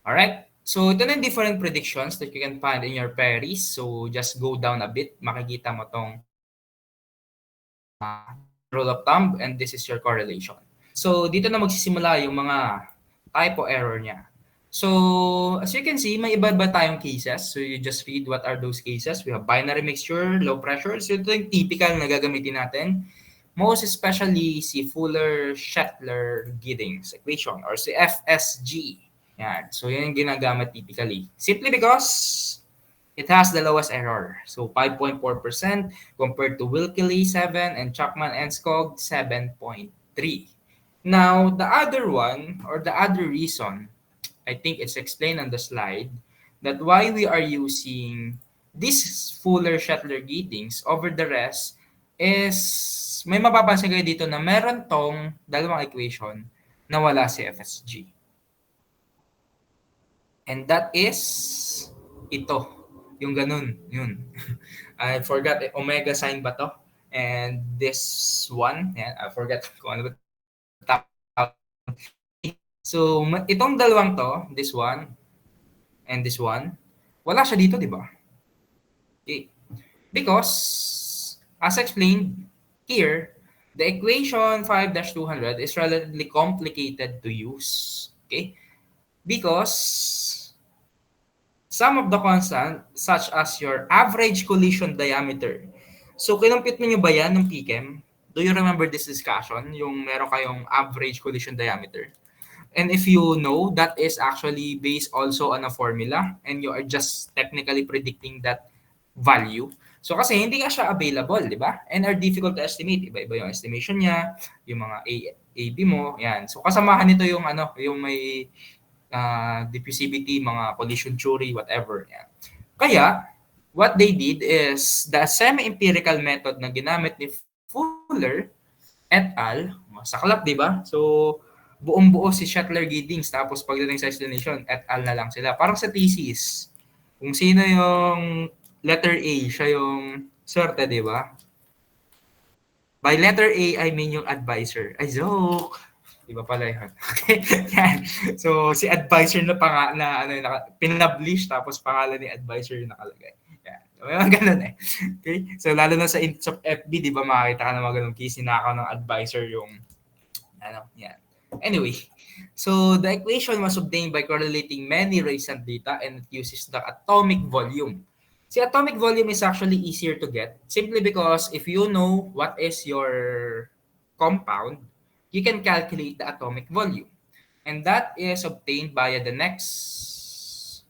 Alright? So ito na yung different predictions that you can find in your Paris. So just go down a bit. Makikita mo tong rule of thumb and this is your correlation. So dito na magsisimula yung mga typo error niya. So as you can see, may iba-iba tayong cases. So you just read what are those cases. We have binary mixture, low pressure. So ito yung typical na gagamitin natin. Most especially si Fuller-Shetler-Giddings equation or si FSG. Yan. So yan yung ginagamit typically. Simply because it has the lowest error. So 5.4% compared to Wilkely 7 and Chapman and Skog 7.3. Now, the other one or the other reason, I think it's explained on the slide, that why we are using this Fuller-Shetler-Giddings over the rest is may mapapansin kayo dito na meron tong dalawang equation na wala si FSG. And that is ito. Yung ganun. Yun. I forgot. Omega sign ba to? And this one. Yan, I forgot kung ano ba. So, itong dalawang to, this one and this one, wala siya dito, di ba? Okay. Because, as explained here, the equation 5-200 is relatively complicated to use. Okay? Because some of the constant, such as your average collision diameter. So, kinumpit mo nyo ba yan ng PChem? Do you remember this discussion? Yung meron kayong average collision diameter. And if you know, that is actually based also on a formula and you are just technically predicting that value. So kasi hindi ka siya available, di ba? And are difficult to estimate. Iba-iba yung estimation niya, yung mga AB mo, yan. So kasamahan nito yung yung may diffusivity, mga collision theory, whatever. Yan. Kaya, what they did is the semi-empirical method na ginamit ni Fuller et al. Saklap, di ba? So, buong-buo si Shetler-Giddings tapos pagdating sa explanation, et al. Na lang sila. Parang sa thesis, kung sino yung letter A, siya yung swerte, di ba? By letter A, I mean yung advisor. Ay, joke! Iba pala yun. Okay? Yan. So, si advisor na pinablish tapos pangalan ni advisor yung nakalagay. Yan. May mga ganun eh. Okay? So, lalo na sa ints of FB, di ba makakita ka ng mga ganun case, sinakaw ng advisor yung yan. Anyway, so the equation was obtained by correlating many recent data and it uses the atomic volume. See, atomic volume is actually easier to get simply because if you know what is your compound, you can calculate the atomic volume. And that is obtained via the next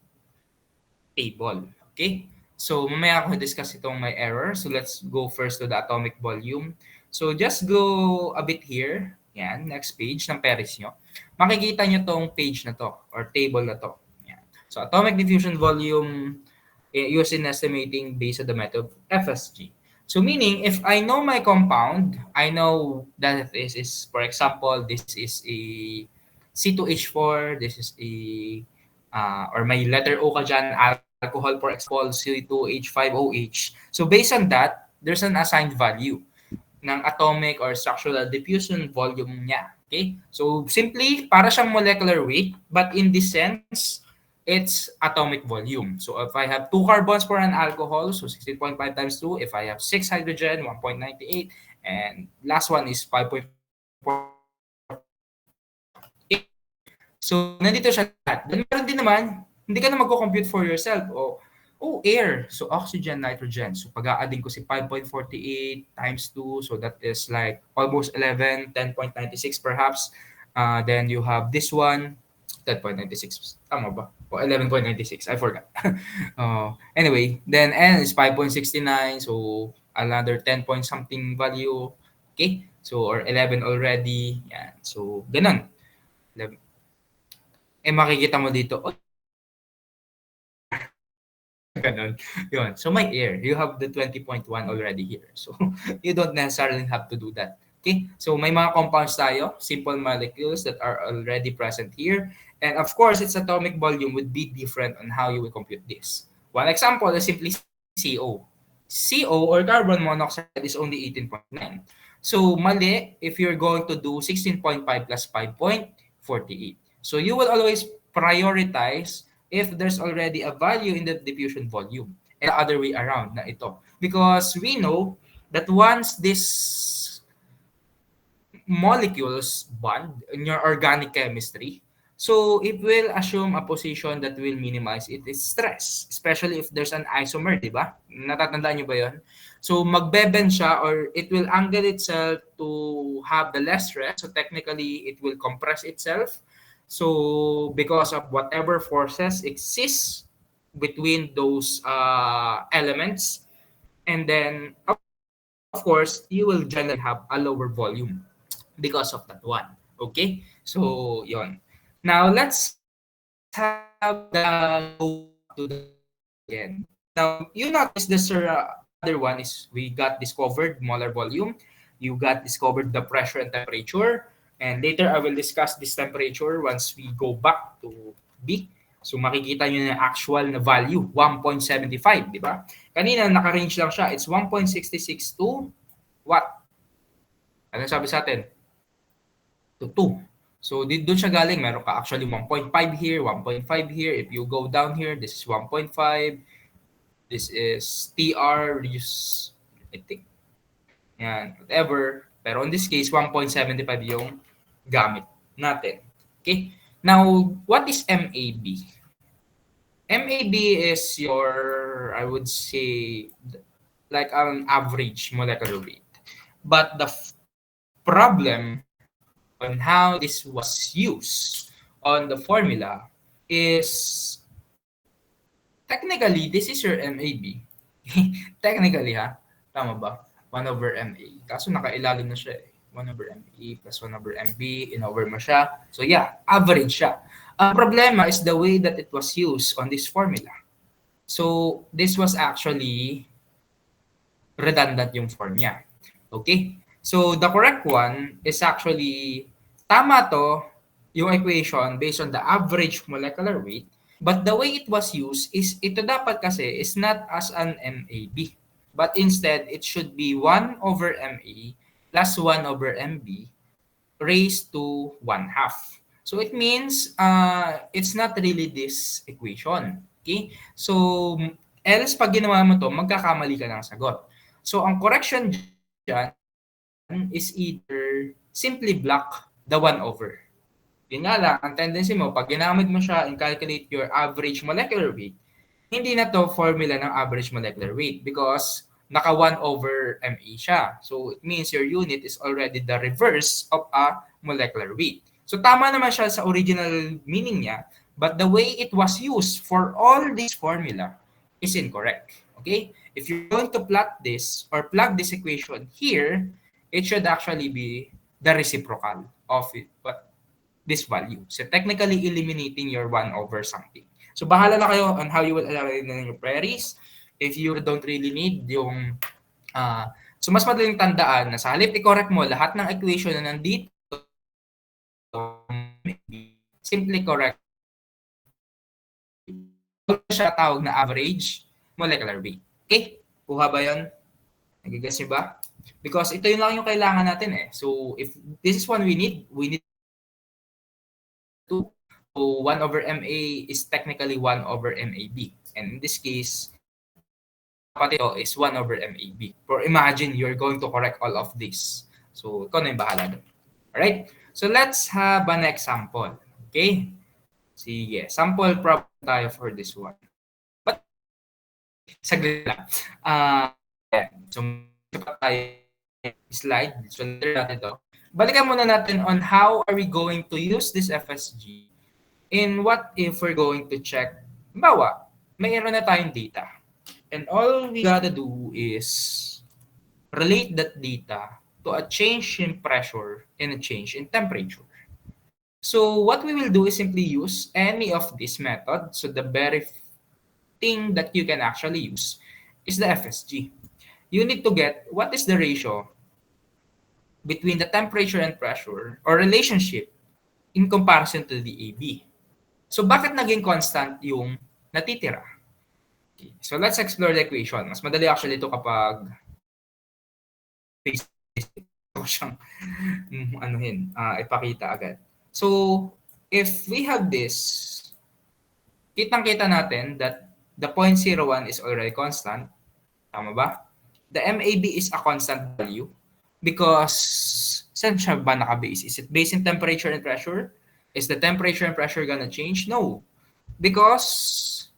table. Okay? So, mamaya ako discuss itong may error. So, let's go first to the atomic volume. So, just go a bit here. Yan, next page ng Paris nyo. Makikita nyo tong page na to or table na to. Yan. So, atomic diffusion volume used in estimating based on the method FSG. So, meaning, if I know my compound, I know that this is, for example, this is a C2H4, this is a, or may letter O ka dyan, alcohol, for example, C2H5OH. So, based on that, there's an assigned value ng atomic or structural diffusion volume niya. Okay? So, simply, para siyang molecular weight, but in this sense, it's atomic volume. So, if I have 2 carbons for an alcohol, so 16.5 times 2. If I have 6 hydrogen, 1.98. And last one is 5.4. So, nandito siya lahat. Then, meron din naman, hindi ka na magko-compute for yourself. Air. So, oxygen, nitrogen. So, pag-a-adding ko si 5.48 times 2. So, that is like almost 11, 10.96 perhaps. Then, you have this one, 10.96. Tama ba? O 11.96. I forgot. Anyway, then N is 5.69. So, another 10 point something value. Okay? So, or 11 already. Yan. So, ganun. Makikita mo dito, ganun. Yun. So, may air. You have the 20.1 already here. So, you don't necessarily have to do that. Okay? So, may mga compounds tayo, simple molecules that are already present here. And of course, its atomic volume would be different on how you will compute this. One example is simply CO. CO or carbon monoxide is only 18.9. So, mali if you're going to do 16.5 plus 5.48. So, you will always prioritize if there's already a value in the diffusion volume and the other way around na ito. Because we know that once this molecules bond in your organic chemistry, so it will assume a position that will minimize its stress, especially if there's an isomer, di ba? Natatandaan nyo ba yun? So magbe-bend siya or it will angle itself to have the less stress. So technically, it will compress itself. So because of whatever forces exist between those elements, and then of course, you will generally have a lower volume because of that one. Okay? So, yon. Now, let's have the go to the again. Now, you notice this other one is we got discovered molar volume. You got discovered the pressure and temperature. And later, I will discuss this temperature once we go back to B. So, makikita nyo na actual na value, 1.75, di ba? Kanina, naka-range lang siya. It's 1.66 to what? Ano sabi sa atin? To 2. So, doon siya galing. Meron ka actually 1.5 here, 1.5 here. If you go down here, this is 1.5. This is TR, reduce, I think. Yan, whatever. Pero in this case, 1.75 yung gamit natin. Okay? Now, what is MAB? MAB is your, I would say, like an average molecular weight. But the problem on how this was used on the formula is technically, this is your MAB. Technically, ha? Tama ba? 1 over MA. Kaso nakailalim na siya eh. 1 over MA plus 1 over MB. In-over mo siya. So yeah, average siya. Ang problema is the way that it was used on this formula. So this was actually redundant yung form niya. Okay? So the correct one is actually tama to yung equation based on the average molecular weight. But the way it was used is ito dapat kasi is not as an MAB. But instead, it should be 1 over MA plus 1 over MB raised to 1/2. So it means it's not really this equation. Okay? So else pag ginawa mo to, magkakamali ka ng sagot. So ang correction dyan is either simply block the 1/. Yun nga lang, ang tendency mo, pag ginamit mo siya and calculate your average molecular weight, hindi na to formula ng average molecular weight because naka 1/MA siya. So it means your unit is already the reverse of a molecular weight. So tama naman siya sa original meaning niya, but the way it was used for all this formula is incorrect. Okay? If you're going to plot this or plug this equation here, it should actually be the reciprocal of it, this value. So technically eliminating your 1/. Something. So bahala na kayo on how you will eliminate your queries. If you don't really need yung so mas madaling tandaan na sa halip i-correct mo lahat ng equation na nandito, simply correct siya tawag na average molecular weight. Okay? Kuha ba yun? Nag-guess niyo ba? Because ito yun lang yung kailangan natin eh. So if this is one we need to. So 1/MA is technically 1/MAB. And in this case, ito is 1/MAB. Or imagine you're going to correct all of this. So ikaw na yung bahala doon. Alright? So let's have an example. Okay? Sige. Sample problem tayo for this one. But, saglit lang. So, tayo slide. So, natin ito. Balikan muna natin on how are we going to use this FSG in what if we're going to check. Bawa, mayroon na tayong data. And all we gotta do is relate that data to a change in pressure and a change in temperature. So what we will do is simply use any of this method. So the very thing that you can actually use is the FSG. You need to get what is the ratio between the temperature and pressure or relationship in comparison to the AB. So bakit naging constant yung natitira? Okay. So let's explore the equation. Mas madali actually ito kapag siyang ipakita agad. So if we have this, kitang-kita natin that the 0.01 is already constant. Tama ba? The MAB is a constant value because saan siya ba naka-base? Is it based in temperature and pressure? Is the temperature and pressure gonna change? No. Because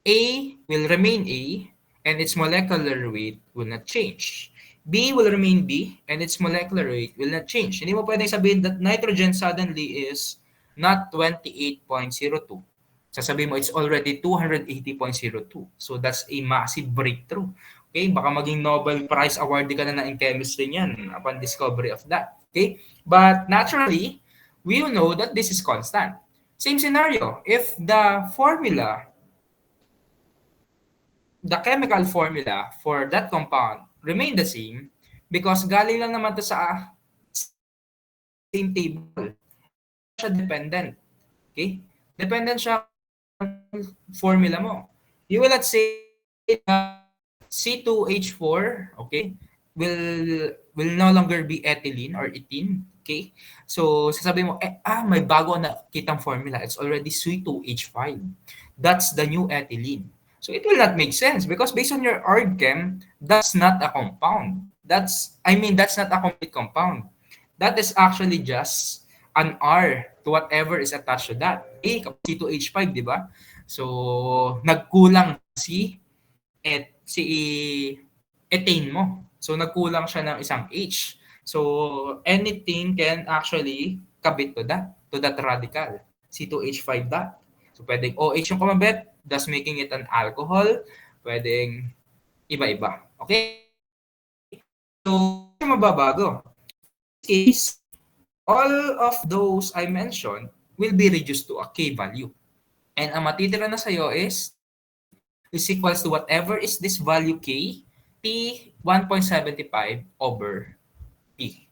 A will remain A and its molecular weight will not change. B will remain B and its molecular weight will not change. Hindi mo pwedeng sabihin that nitrogen suddenly is not 28.02. Sasabihin mo it's already 280.02. So that's a massive breakthrough. Okay, baka maging Nobel Prize awardee ka na in chemistry niyan upon discovery of that. Okay? But naturally, we will know that this is constant. Same scenario, if the formula, the chemical formula for that compound remain the same because galing lang naman to sa same table. Siya dependent. Okay? Dependent siya formula mo. You will not say C2H4, okay, will no longer be ethylene or ethene, okay? So sasabihin mo, may bago na kitang formula. It's already C2H5. That's the new ethylene. So it will not make sense because based on your org chem, that's not a compound. That's not a complete compound. That is actually just an R to whatever is attached to that. C2H5, di ba? So, nagkulang si ethane mo. So, nagkulang siya ng isang H. So, anything can actually kabit to that radical. C2H5 that. So, pwedeng OH yung kumabit, thus making it an alcohol. Pwedeng iba-iba. Okay? So, mababago. In this case, all of those I mentioned will be reduced to a K value. And ang matitira na sa'yo is equals to whatever is this value K, T 1.75 over P.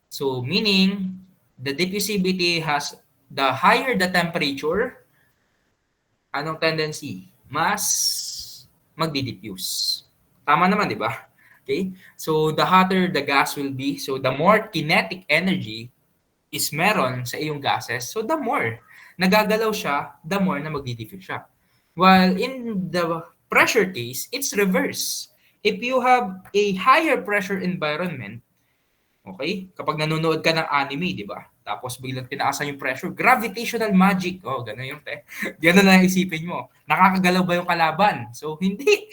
So, meaning, the diffusivity has, the higher the temperature, anong tendency? Mas magdi-diffuse. Tama naman, di ba? Okay? So, the hotter the gas will be, so the more kinetic energy is meron sa iyong gases, so the more nagagalaw siya, the more na magdi-diffuse siya. While in the pressure case, it's reverse. If you have a higher pressure environment, okay, kapag nanonood ka ng anime, di ba? Tapos biglang tinaasan yung pressure, gravitational magic. Oh, gano'n yung gano'n na isipin mo. Nakakagalaw ba yung kalaban? So, hindi.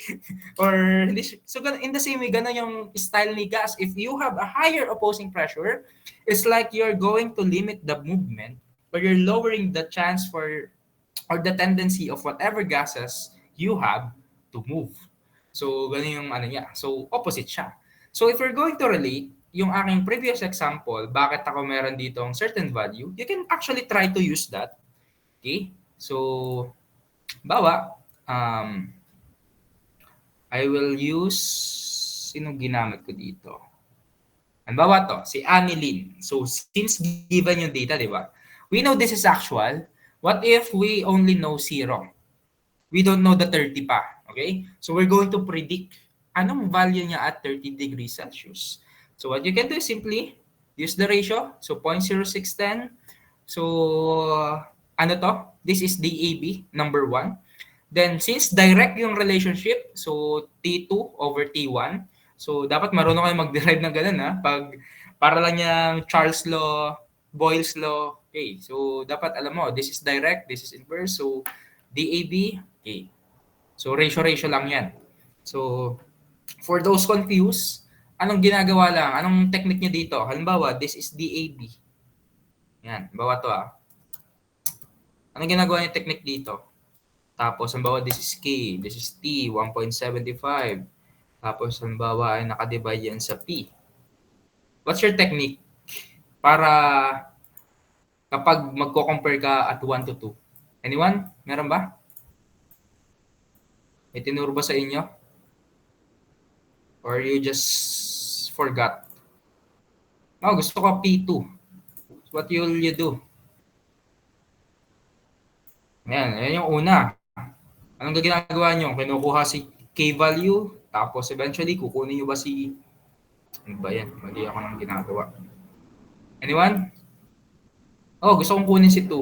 Or, hindi. So, in the same way, gano'n yung style ni gas. If you have a higher opposing pressure, it's like you're going to limit the movement or you're lowering the chance for or the tendency of whatever gases you have to move. So, ganun yung ano niya. So, opposite siya. So, if we're going to relate, yung aking previous example, bakit ako meron dito ang certain value, you can actually try to use that. Okay? So, bawa, I will use, sinong ginamit ko dito? Halimbawa to, si Annalyn. So, since given yung data, di ba? We know this is actual. What if we only know 0? We don't know the 30 pa. Okay? So, we're going to predict anong value niya at 30 degrees Celsius. So, what you can do is simply use the ratio. So, 0.0610. So, ano to? This is DAB, number 1. Then, since direct yung relationship, so T2 over T1. So, dapat marunong kayo mag-derive ng ganun, ha? Para lang yung Charles Law, Boyle's Law. Okay, so dapat alam mo, this is direct, this is inverse. So, DAB, okay. So, ratio lang yan. So, for those confused, anong ginagawa lang? Anong technique nyo dito? Halimbawa, this is DAB. Yan, halimbawa to, ha? Anong ginagawa nyo technique dito? Tapos, halimbawa, this is K, this is T, 1.75. Tapos, halimbawa, ay nakadivide yan sa P. What's your technique? Para kapag magko-compare ka at 1 to 2. Anyone? Meron ba? May tinuro ba sa inyo? Or you just forgot? Oh, gusto ko P2. What will you do? Yan yung una. Anong ginagawa nyo? Kinukuha si K-value, tapos eventually, kukunin nyo ba si... Ano ba yan? Mali ako ng ginagawa. Anyone? Oh, gusto kong kunin si 2.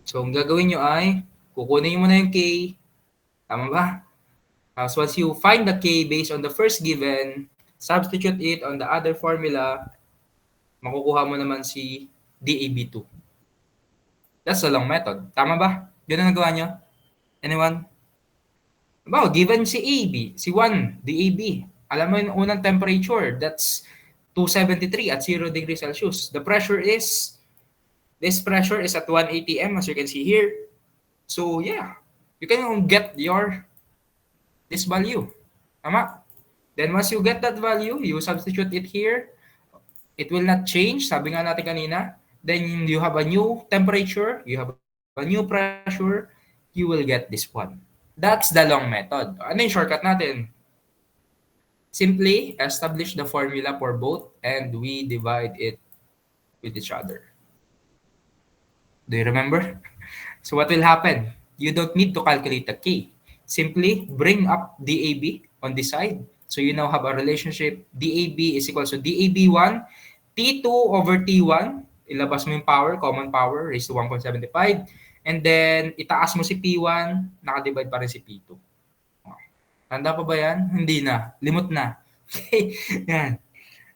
So, ang gagawin nyo ay, kukunin nyo muna yung K. Tama ba? So, once you find the K based on the first given, substitute it on the other formula, makukuha mo naman si DAB2. That's the long method. Tama ba? Yun ang nagawa nyo? Anyone? Diba, given si AB, si 1, DAB. Alam mo yung unang temperature, that's 273 at 0 degrees Celsius. The pressure is, this pressure is at 1 atm as you can see here. So yeah, you can get this value. Tama? Then once you get that value, you substitute it here. It will not change, sabi nga natin kanina. Then you have a new temperature, you have a new pressure, you will get this one. That's the long method. Ano yung shortcut natin? Simply establish the formula for both and we divide it with each other. Do you remember? So what will happen? You don't need to calculate the K. Simply bring up DAB on this side. So you now have a relationship. DAB is equal to DAB1, T2 over T1. Ilabas mo yung power, common power, raised to 1.75. And then, itaas mo si P1, nakadivide pa rin si P2. Tanda pa ba yan? Hindi na. Limot na. Okay. Yan.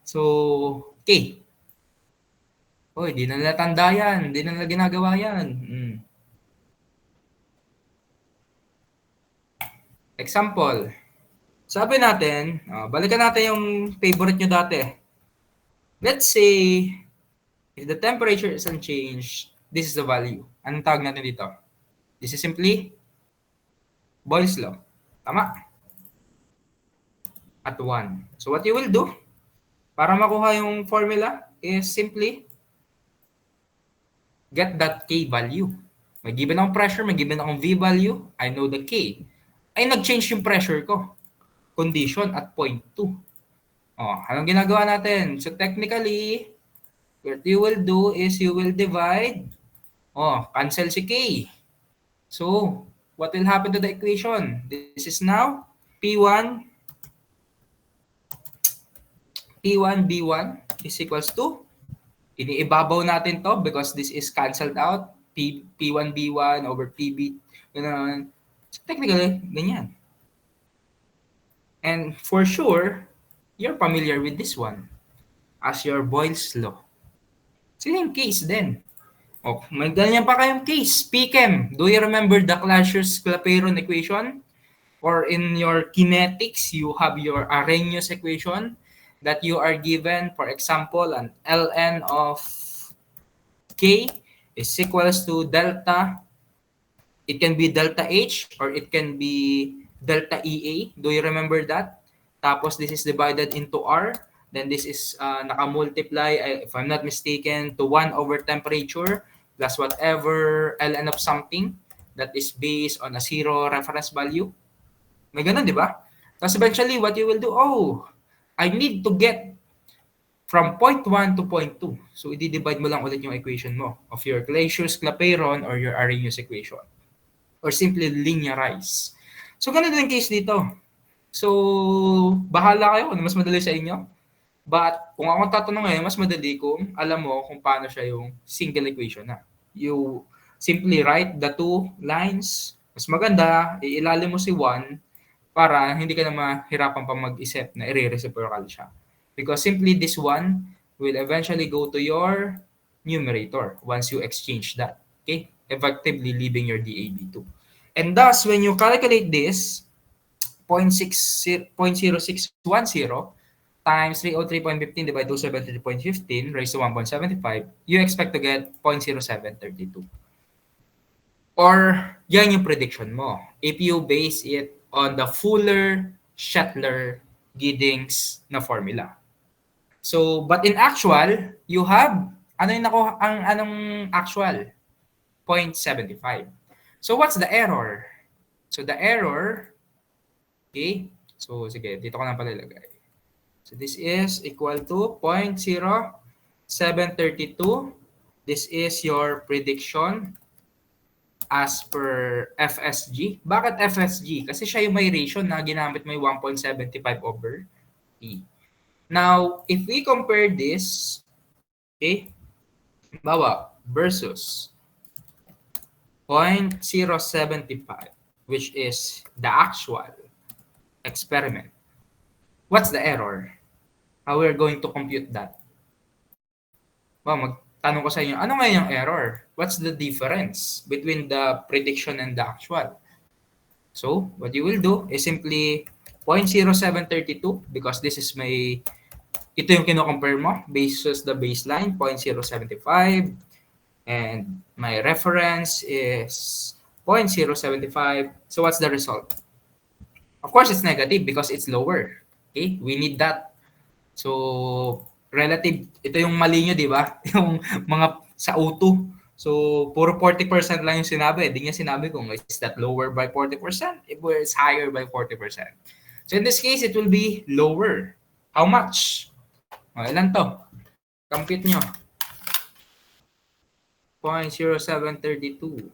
So, okay. Hoy, di na nila tanda yan. Di na nila ginagawa yan. Example. Sabi natin, balikan natin yung favorite nyo dati. Let's say, if the temperature is unchanged, this is the value. Anong tawag natin dito? This is simply Boyle's Law. Tama? At 1. So what you will do, para makuha yung formula, is simply get that K value. May given akong pressure, may given akong V value, I know the K. Ay nag-change yung pressure ko. Condition at 0.2. Anong ginagawa natin? So technically, what you will do is you will divide. Cancel si K. So, what will happen to the equation? This is now P1 B1 is equals to iniibabaw natin to because this is canceled out. P1B1 over PB, ganun. So technically, ganyan. And for sure, you're familiar with this one as your Boyle's law. Same case din. Oh, may ganyan pa kayong case. PChem. Do you remember the Clausius-Clapeyron equation? Or in your kinetics, you have your Arrhenius equation that you are given, for example, an ln of K is equals to delta. It can be delta H or it can be delta EA. Do you remember that? Tapos this is divided into R. Then this is naka-multiply, if I'm not mistaken, to 1 over temperature plus whatever ln of something that is based on a zero reference value. May ganun, di ba? Tapos eventually, what you will do, I need to get from point 1 to point 2. So, i-divide mo lang ulit yung equation mo of your Clausius-Clapeyron or your Arrhenius equation. Or simply linearize. So, ganun din yung case dito. So, bahala kayo kung mas madali sa inyo. But, kung akong tatanong ngayon, mas madali kung alam mo kung paano siya yung single equation na. You simply write the two lines. Mas maganda, iilalim mo si 1 para hindi ka na mahirapan pa mag-isip na i-reciprocal siya. Because simply this one will eventually go to your numerator once you exchange that. Okay? Effectively leaving your DAB2. And thus, when you calculate this, 0.0610 times 303.15 divided by 273.15 raised to 1.75, you expect to get 0.0732. Or, yan yung prediction mo. If you base it on the Fuller, Shetler, Giddings na formula. So, but in actual, you have, anong actual? 0.75. So, what's the error? So, the error, okay, so, sige, dito ko na palilagay. So, this is equal to 0.0732. This is your prediction as per FSG. Bakit FSG? Kasi siya yung may ratio na ginamit mo yung 1.75 over P. Now, if we compare this, okay, bawa versus 0.075, which is the actual experiment, what's the error? How we're going to compute that? Well, magtanong ko sa inyo, ano nga yung error? What's the difference between the prediction and the actual? So, what you will do is simply 0.0732 because this is ito yung kino-compare mo basis the baseline 0.075 and my reference is 0.075. So what's the result? Of course, it's negative because it's lower. Okay? We need that. So, relative, ito yung mali nyo, di ba? Yung mga sa O2. So, puro 40% lang yung sinabi. Hindi niya sinabi kung is that lower by 40%, if it's higher by 40%. So, in this case, it will be lower. How much? Ilan to? Compute nyo. 0.0732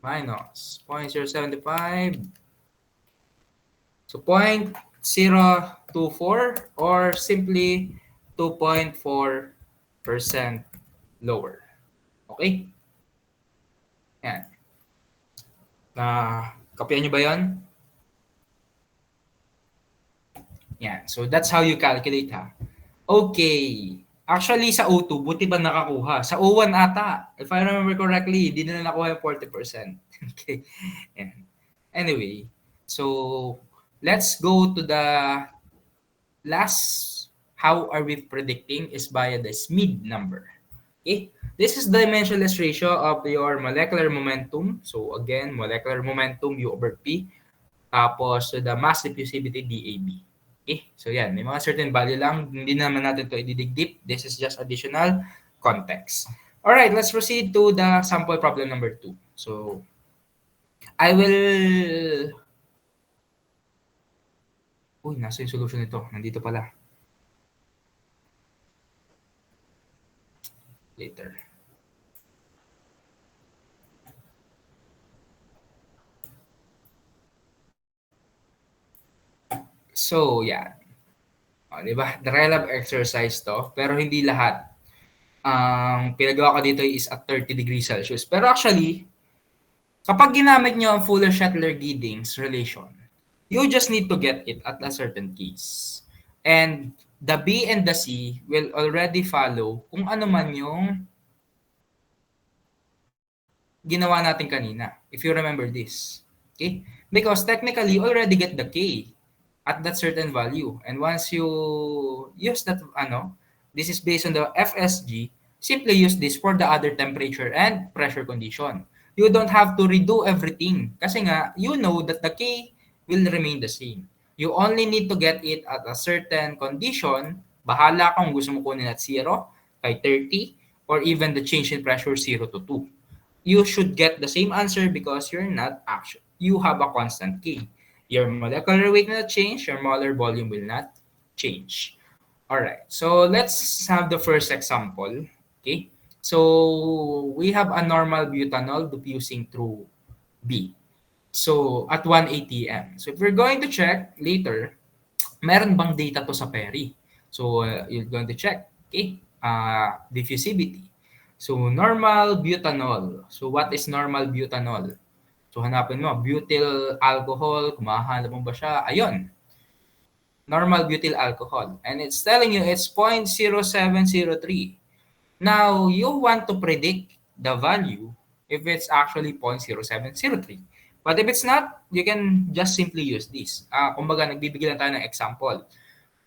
minus 0.075. So, 0.024 or simply 2.4% lower. Okay? Yan. Kopya nyo ba yun? Yan. So, that's how you calculate, ha? Okay. Actually, sa O2, buti ba nakakuha? Sa O1 ata, if I remember correctly, hindi na nakuha yung 40%. Okay. Yan. Anyway, so, let's go to the last. How are we predicting is via the SMID number. Okay. This is the dimensionless ratio of your molecular momentum. So again, molecular momentum U over P. Tapos the mass diffusivity DAB. Okay. So yan, may mga certain value lang. Hindi naman natin ito i-dig deep. This is just additional context. Alright, let's proceed to the sample problem number 2. So I will... Uy, nasa yung solution nito. Nandito pala. Later. So, yan. O, di ba? The relab exercise to, pero hindi lahat. Ang pinagawa ko dito is at 30 degrees Celsius. Pero actually, kapag ginamit nyo ang Fuller-Shetler-Giddings relation, you just need to get it at a certain case. And the B and the C will already follow kung ano man yung ginawa natin kanina, if you remember this. Okay? Because technically, you already get the K at that certain value. And once you use that, this is based on the FSG, simply use this for the other temperature and pressure condition. You don't have to redo everything. Kasi nga, you know that the K will remain the same. You only need to get it at a certain condition. Bahala kung gusto mo kunin at 0, kay 30, or even the change in pressure 0 to 2. You should get the same answer because you have a constant K. Your molecular weight will not change, your molar volume will not change. All right, so let's have the first example. Okay, so we have a normal butanol diffusing through B. So at 1 atm. So if we're going to check later, meron bang data to sa Perry? So you're going to check, okay, diffusivity. So normal butanol. So what is normal butanol? So hanapin mo, butyl alcohol, kung mahanap mo ba siya? Ayun. Normal butyl alcohol. And it's telling you it's 0.0703. Now, you want to predict the value if it's actually 0.0703. But if it's not, you can just simply use this. Kumbaga, nagbibigay lang tayo ng example.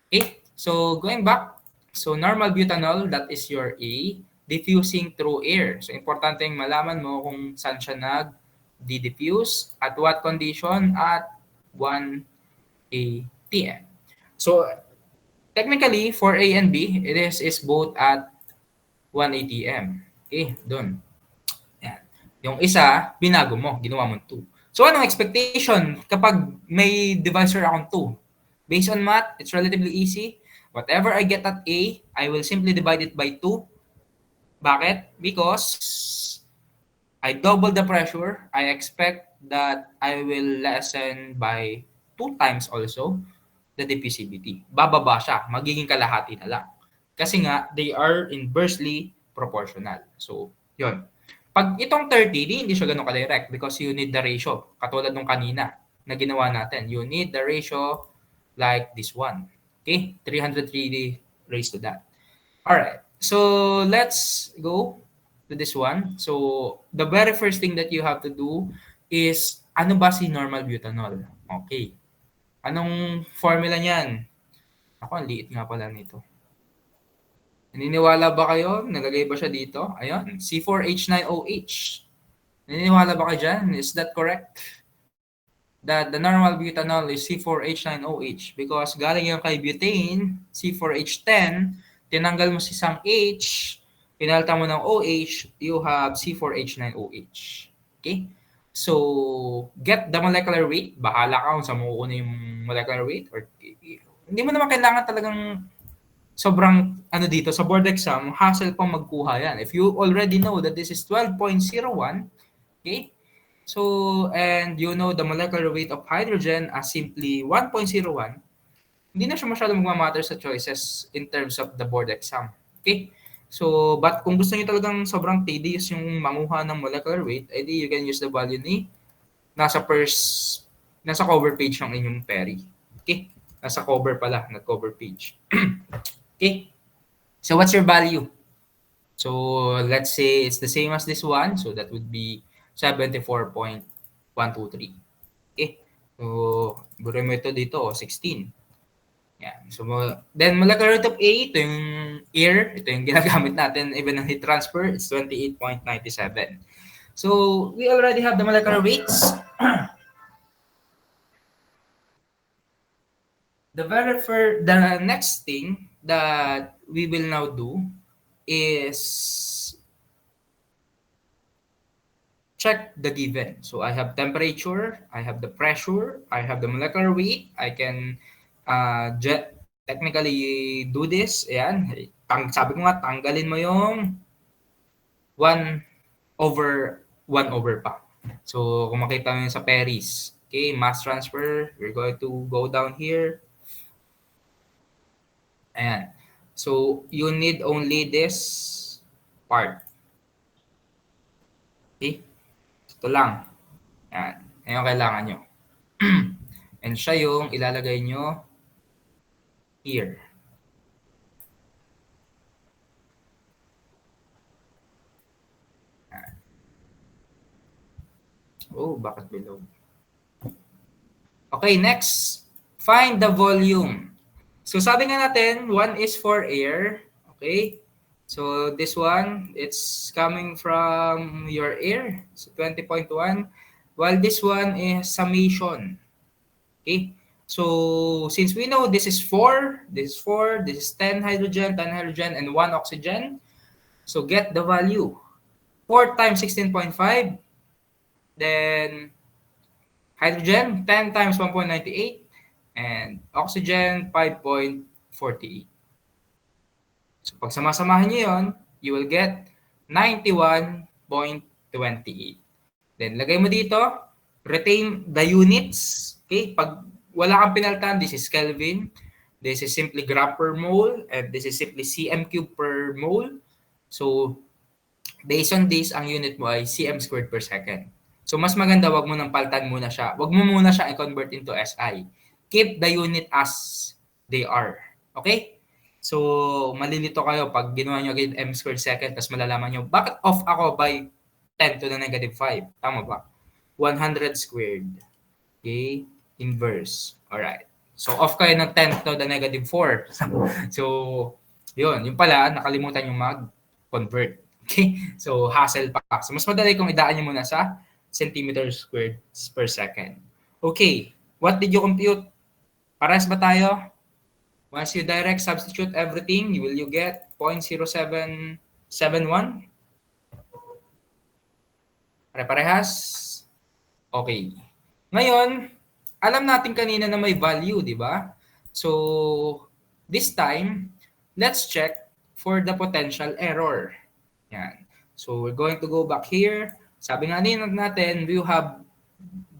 Okay, so going back. So normal butanol, that is your A, diffusing through air. So importante yung malaman mo kung saan siya nag-diffuse, at what condition, at 1 atm. So technically, for A and B, it is both at 1 atm. Okay, doon. Yan. Yung isa, binago mo, ginawa mo 2. So anong expectation kapag may divisor akong 2? Based on math, it's relatively easy. Whatever I get at A, I will simply divide it by 2. Bakit? Because I double the pressure. I expect that I will lessen by 2 times also the diffusivity. Bababa siya. Magiging kalahati na lang. Kasi nga, they are inversely proportional. So, yun. Pag itong 30, hindi siya ganun ka-direct because you need the ratio. Katulad nung kanina na ginawa natin. You need the ratio like this one. Okay? 303 raised to that. Alright. So, let's go to this one. So, the very first thing that you have to do is, ano ba si normal butanol? Okay. Anong formula niyan? Ako, ang liit nga pala nito. Naniniwala ba kayo? Nagagay ba siya dito? Ayun, C4H9OH. Naniniwala ba kayo dyan? Is that correct? That the normal butanol is C4H9OH because galing yung kay butane, C4H10, tinanggal mo si isang H, pinalta mo ng OH, you have C4H9OH. Okay? So, get the molecular weight. Bahala ka kung saan mo kukunin yung molecular weight. Or, hindi mo naman kailangan talagang sobrang, dito, sa board exam, hassle pang magkuha yan. If you already know that this is 12.01, okay? So, and you know the molecular weight of hydrogen as simply 1.01, hindi na siya masyadong magmamatter sa choices in terms of the board exam. Okay? So, but kung gusto niyo talagang sobrang tedious yung manguha ng molecular weight, edi you can use the value ni nasa cover page ng inyong Perry. Okay? Nasa cover pala, not cover page. Okay? So, what's your value? So, let's say it's the same as this one. So, that would be 74.123. Okay? So, burin mo ito dito, 16. Yan. So, then molecular weight of A, ito yung air, ito yung ginagamit natin even ng heat transfer, it's 28.97. So, we already have the molecular weights. The next thing that we will now do is check the given. So, I have temperature, I have the pressure, I have the molecular weight, I can technically do this. Ayan. Sabi ko nga, tanggalin mo yung 1 over pa. So, kung makita mo yun sa Perry's. Okay, mass transfer. We're going to go down here. Ayan. So, you need only this part. Okay? Ito lang. Yan. Yan yung kailangan nyo. And siya yung ilalagay nyo here. Yan. Oh, bakit below? Okay, next. Find the volume. So sabi nga natin, 1 is for air. Okay? So this one, it's coming from your air. So 20.1. While this one is summation. Okay? So since we know this is 4, this is 4, this is 10 hydrogen, and 1 oxygen. So get the value. 4 times 16.5. Then hydrogen, 10 times 1.98. And oxygen, 5.48. So pag samasamahan nyo yun, you will get 91.28. Then lagay mo dito, retain the units. Okay, pag wala kang pinaltan, this is Kelvin. This is simply gram per mole. And this is simply cm cube per mole. So based on this, ang unit mo ay cm squared per second. So mas maganda, wag mo nang paltan muna siya. Wag mo muna siya i-convert into SI. Keep the unit as they are. Okay? So, malilito kayo pag ginawa nyo again m squared second, tapos malalaman nyo, bakit off ako by 10 to the negative 5? Tama ba? 100 squared. Okay? Inverse. Alright. So, off kayo ng 10 to the negative 4. So, yun. Yung pala, nakalimutan yung mag-convert. Okay? So, hassle pa. So, mas madali kung idaan nyo muna sa centimeters squared per second. Okay. What did you compute? Pares ba tayo? Once you direct substitute everything, you get 0.0771. Pare-parehas? Okay. Ngayon, alam natin kanina na may value, di ba? So, this time, let's check for the potential error. Yan. So, we're going to go back here. Sabi nga natin, we have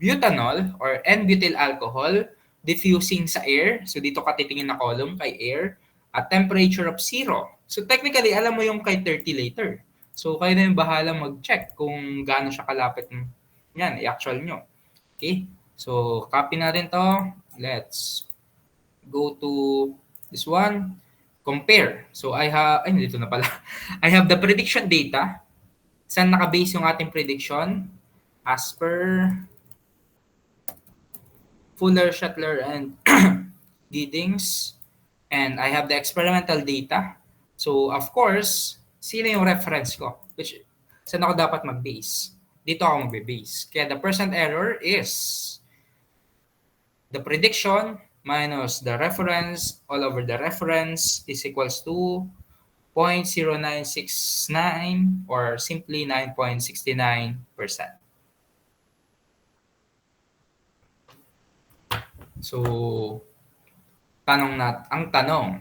butanol or N-butyl alcohol diffusing sa air. So dito ka titingin na column kay air at temperature of 0. So technically, alam mo yung kay 30 later. So kayo na yung bahala mag-check kung gaano siya kalapit. Yan, i-actual nyo. Okay? So copy natin to. Let's go to this one. Compare. So I have, dito na pala. I have the prediction data. Saan nakabase yung ating prediction? As per Fuller, Shuttler, and Giddings. And I have the experimental data. So, of course, sino yung reference ko? Saan ako dapat mag-base? Dito ako mag-base. Kaya the percent error is the prediction minus the reference all over the reference is equals to 0.0969 or simply 9.69%. So, ang tanong,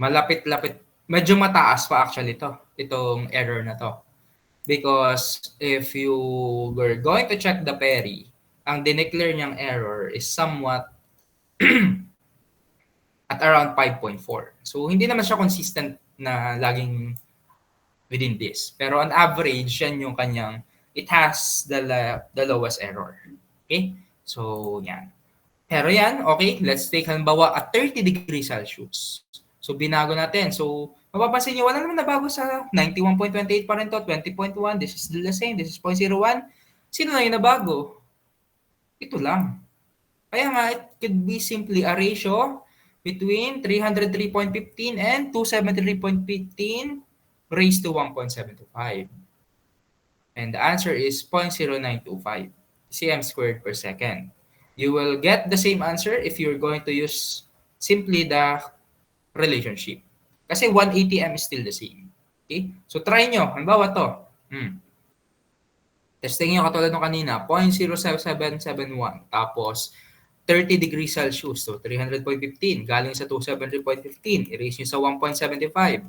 malapit-lapit, medyo mataas pa actually itong error na to. Because if you were going to check the Perry, ang dineclare niyang error is somewhat at around 5.4. So, hindi naman siya consistent na laging within this. Pero on average, yan yung kanyang, it has the lowest error. Okay? So, yan. Pero yan, okay, let's take halimbawa at 30 degrees Celsius. So, binago natin. So, mapapansin nyo, wala naman nabago sa 91.28 pa rin to, 20.1, this is still the same, this is 0.01. Sino na yung nabago? Ito lang. Kaya nga, it could be simply a ratio between 303.15 and 273.15 raised to 1.725. And the answer is 0.0925 cm squared per second. You will get the same answer if you're going to use simply the relationship. Kasi 1 ATM is still the same. Okay? So try nyo. Halimbawa to. Testing nyo katulad nung kanina. 0.0771. Tapos 30 degrees Celsius. So 300.15. Galing sa 270.15. Erase nyo sa 1.75.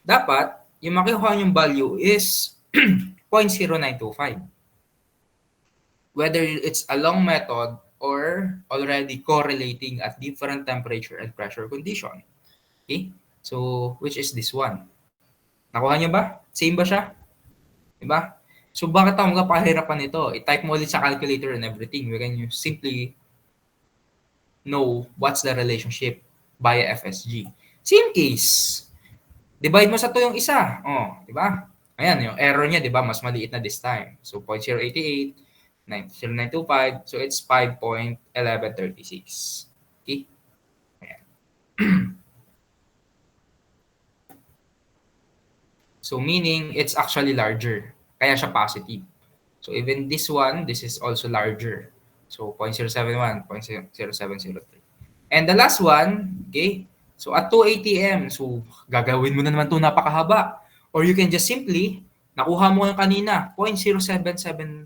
Dapat, yung makikuha yung value is 0.0925. Whether it's a long method or already correlating at different temperature and pressure condition. Okay? So, which is this one. Nakuha niyo ba? Same ba siya? Diba? So, bakit ako magpapahirapan ito? I-type mo ulit sa calculator and everything. We can simply know what's the relationship via FSG. Same case. Divide mo sa 2 yung isa. Oh, di ba? Ayan, yung error niya, di ba? Mas maliit na this time. So, 0.088, 0.0925. So, it's 5.1136. Okay? Ayan. So, meaning, it's actually larger. Kaya siya positive. So, even this one, this is also larger. So, 0.071, 0.0703. And the last one, okay, so at 2 ATM, so gagawin mo na naman ito napakahaba. Or you can just simply, nakuha mo yung kanina, 0.0772.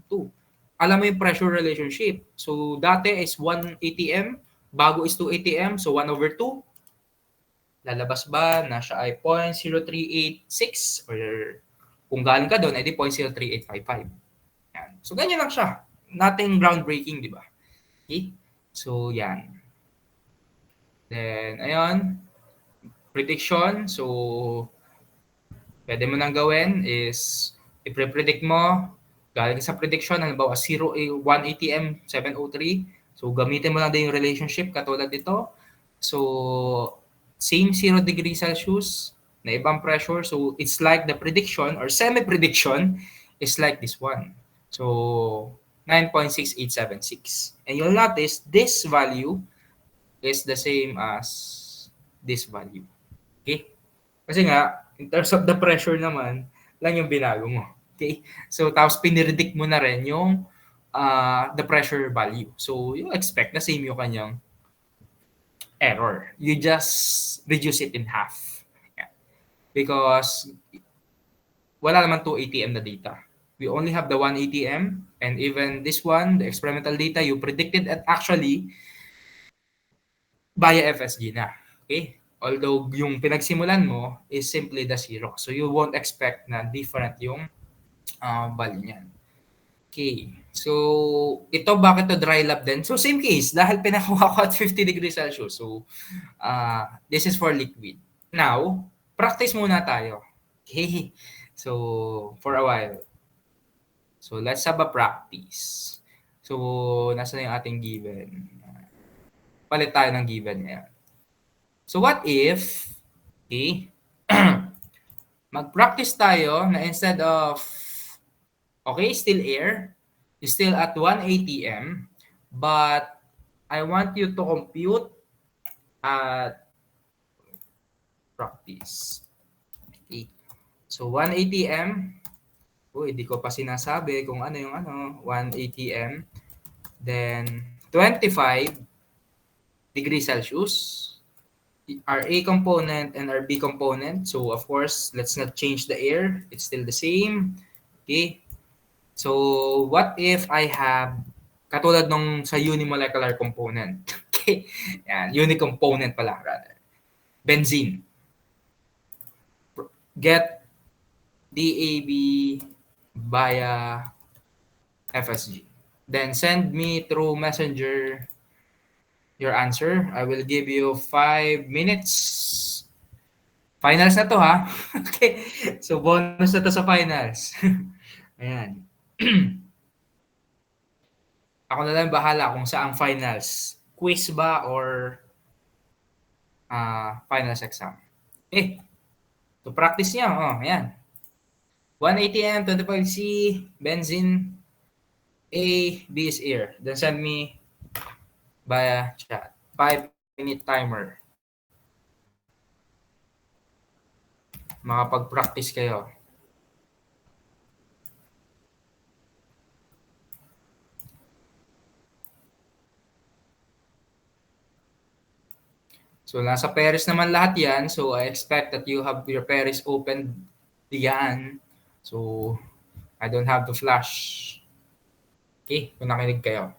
Alam mo yung pressure relationship. So dati is 1 ATM, bago is 2 ATM, so 1 over 2. Lalabas ba na siya ay 0.0386 or kung galing ka doon, edi 0.03855. Yan. So ganyan lang siya. Nothing groundbreaking, di ba? Okay? So yan. Then, ayun, prediction. So, pwede mo nang gawin is, i-predict mo, galing sa prediction, halimbawa 1 ATM 703. So, gamitin mo lang din yung relationship katulad dito. So, same 0 degree Celsius na ibang pressure. So, it's like the prediction or semi-prediction is like this one. So, 9.6876. And you'll notice this value is the same as this value. Okay? Kasi nga, in terms of the pressure naman, lang yung binago mo. Okay? So, tapos piniredict mo na rin yung the pressure value. So, you expect na same yung kanyang error. You just reduce it in half. Yeah. Because wala naman 2 ATM na data. We only have the 1 ATM, and even this one, the experimental data, you predicted it actually via FSG na. Okay? Although yung pinagsimulan mo is simply the 0. So you won't expect na different yung value niyan. Okay. So ito bakit to dry lab din? So same case dahil pinakuha ko at 50 degrees Celsius. So this is for liquid. Now, practice muna tayo. Okay? So for a while. So let's have a practice. So nasa na yung ating given? Palit tayo ng given ngayon. So what if, okay, mag-practice tayo na instead of, okay, still air, still at 1 ATM, but I want you to compute at practice. Okay. So 1 ATM, hindi ko pa sinasabi kung ano yung 1 ATM, then 25 degrees Celsius, our A component and our B component. So, of course, let's not change the air. It's still the same. Okay. So, what if I have, katulad nung sa unimolecular component. Okay. Yan, unicomponent pala, rather. Benzene. Get DAB via FSG. Then send me through Messenger your answer. I will give you 5 minutes. Finals na to, ha? Okay. So, bonus na to sa finals. Ayan. Ako na lang bahala kung saang finals. Quiz ba or finals exam. Okay. So, practice niya. Ayan. 1 ATM, 25C, benzene, A, B is air. Then send me via chat. 5-minute timer. Makapag-practice kayo. So, nasa Paris naman lahat yan. So, I expect that you have your Paris open diyan. So, I don't have to flash. Okay, kung nakinig kayo.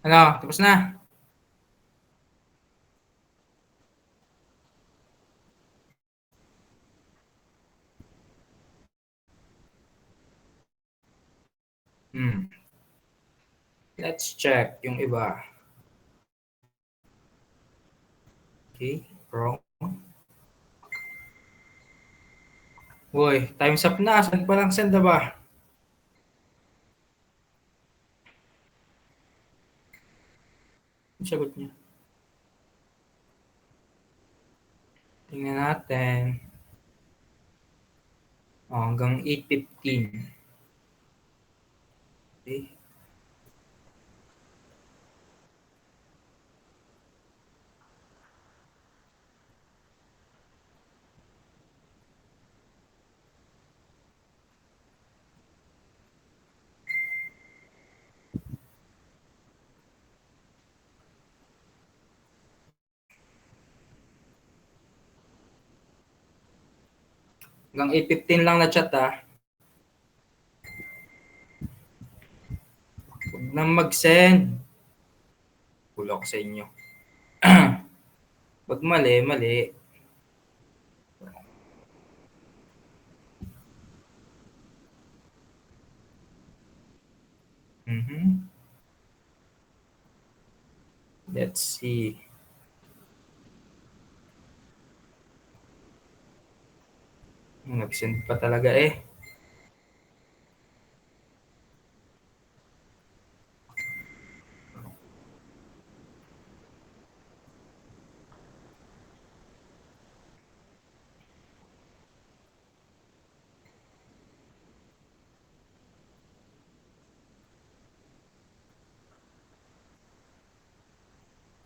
Ano, tapos na? Let's check yung iba. Okay, wrong. Uy, time's up na. Saan pa lang send na ba? Ang sagot niya. Tingnan natin. Hanggang 8:15. Okay. Hanggang 8:15 lang na chat ah. Huwag nang mag-send. Kulo ko sa inyo. Pag mali, mali. Let's see. Nag-send pa talaga eh.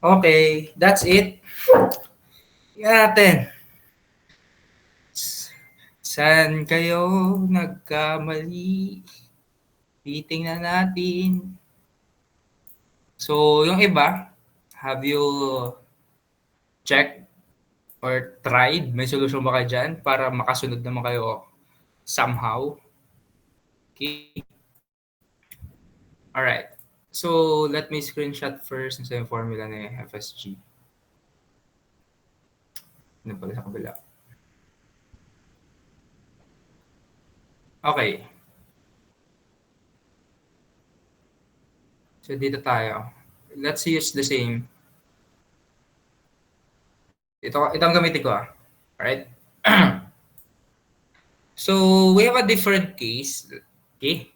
Okay, that's it. Tingnan natin. Saan kayo nagkamali? Titingnan natin. So, yung iba, have you checked or tried? May solution ba kayo dyan para makasunod naman kayo somehow? Okay. Alright. So, let me screenshot first yung formula ni FSG. Ano pala sa kabila? Okay. So, dito tayo. Let's use the same. Ito ang gamitin ko. Alright? So, we have a different case. Okay?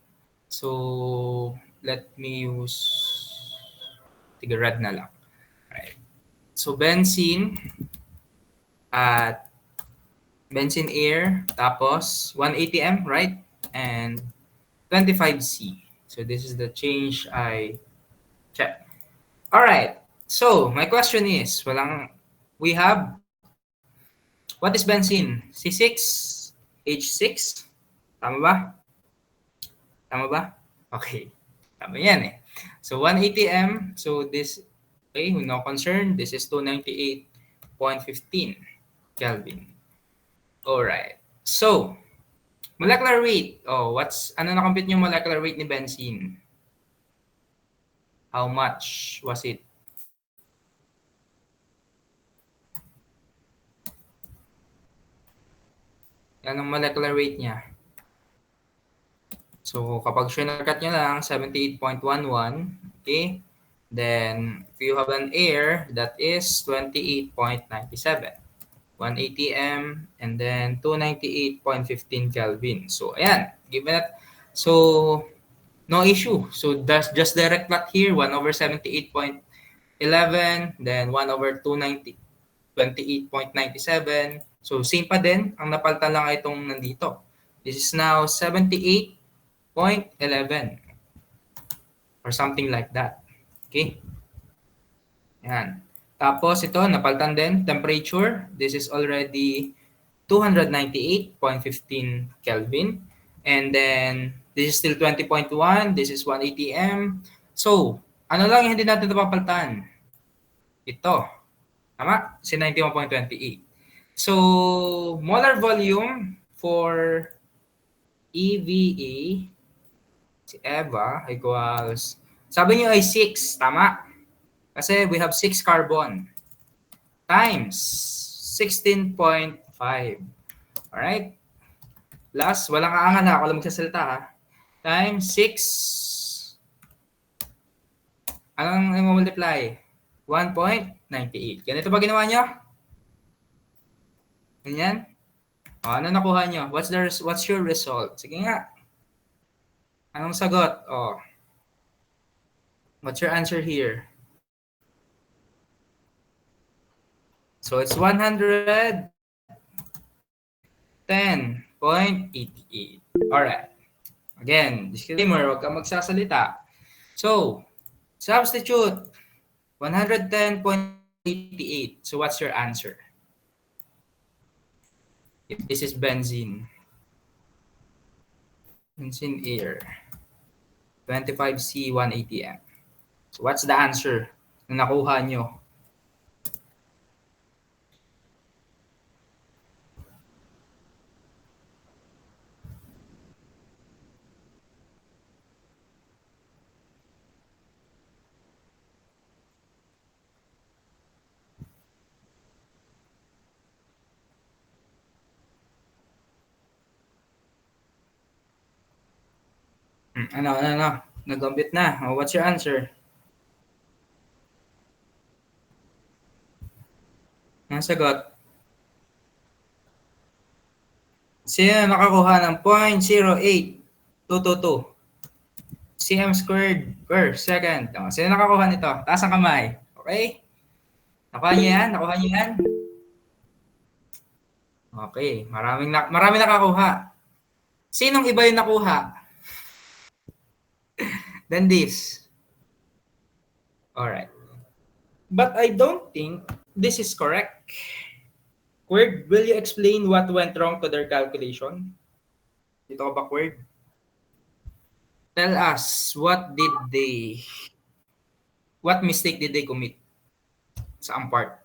So, let me use tiga red na lang. Alright. So, benzene at benzene air, tapos 180 m, right? And 25 C. So, this is the change I check. Alright. So, my question is, we have, what is benzene? C6, H6. Tama ba? Tama ba? Okay. Tama yan eh. So, 180 m. So, this, okay, no concern. This is 298.15 Kelvin. Alright. So, molecular weight. Oh, ano na-compute yung molecular weight ni benzene? How much was it? Yan ang molecular weight niya. So, kapag shortcut nyo lang, 78.11, okay? Then, if you have an air, that is 28.97. 180 m, and then 298.15 Kelvin. So, ayan. Given that, so, no issue. So, that's just direct plot here, 1 over 78.11, then 1 over 28.97. So, same pa din. Ang napalitan lang ay itong nandito. This is now 78.11 or something like that. Okay? Yan. Tapos ito, napalitan din. Temperature, this is already 298.15 Kelvin. And then, this is still 20.1. This is 180 m. So, ano lang yung hindi natin napapalitan? Ito. Tama? Si 91.28. So, molar volume for EVA, si EVA equals Sabi niyo ay 6, tama? Kasi we have 6 carbon times 16.5. Alright? Plus, walang aangan na. Ako lang magsasalita ha. Times 6. Anong i-multiply? 1.98. Ganito ba ginawa nyo? Ganyan? O, ano nakuha nyo? What's your result? Sige nga. Anong sagot? O. What's your answer here? So, it's 110.88. Alright. Again, disclaimer, huwag kang magsasalita. So, substitute 110.88. So, what's your answer? If this is benzene. Benzene air. 25C180M. So, what's the answer na nakuha nyo? Ano? Nagambit na. Oh, what's your answer? Ang sagot? Sino nakakuha ng 0.08222 cm squared per second? Oh, sino nakakuha nito? Taas ang kamay. Okay? Nakuha niyo yan? Nakuha niyo yan? Okay. Marami nakakuha. Sinong iba yung nakuha? Than this. Alright. But I don't think this is correct. Quird, will you explain what went wrong to their calculation? Dito ka ba, Quird? Tell us, what mistake did they commit? Saan part?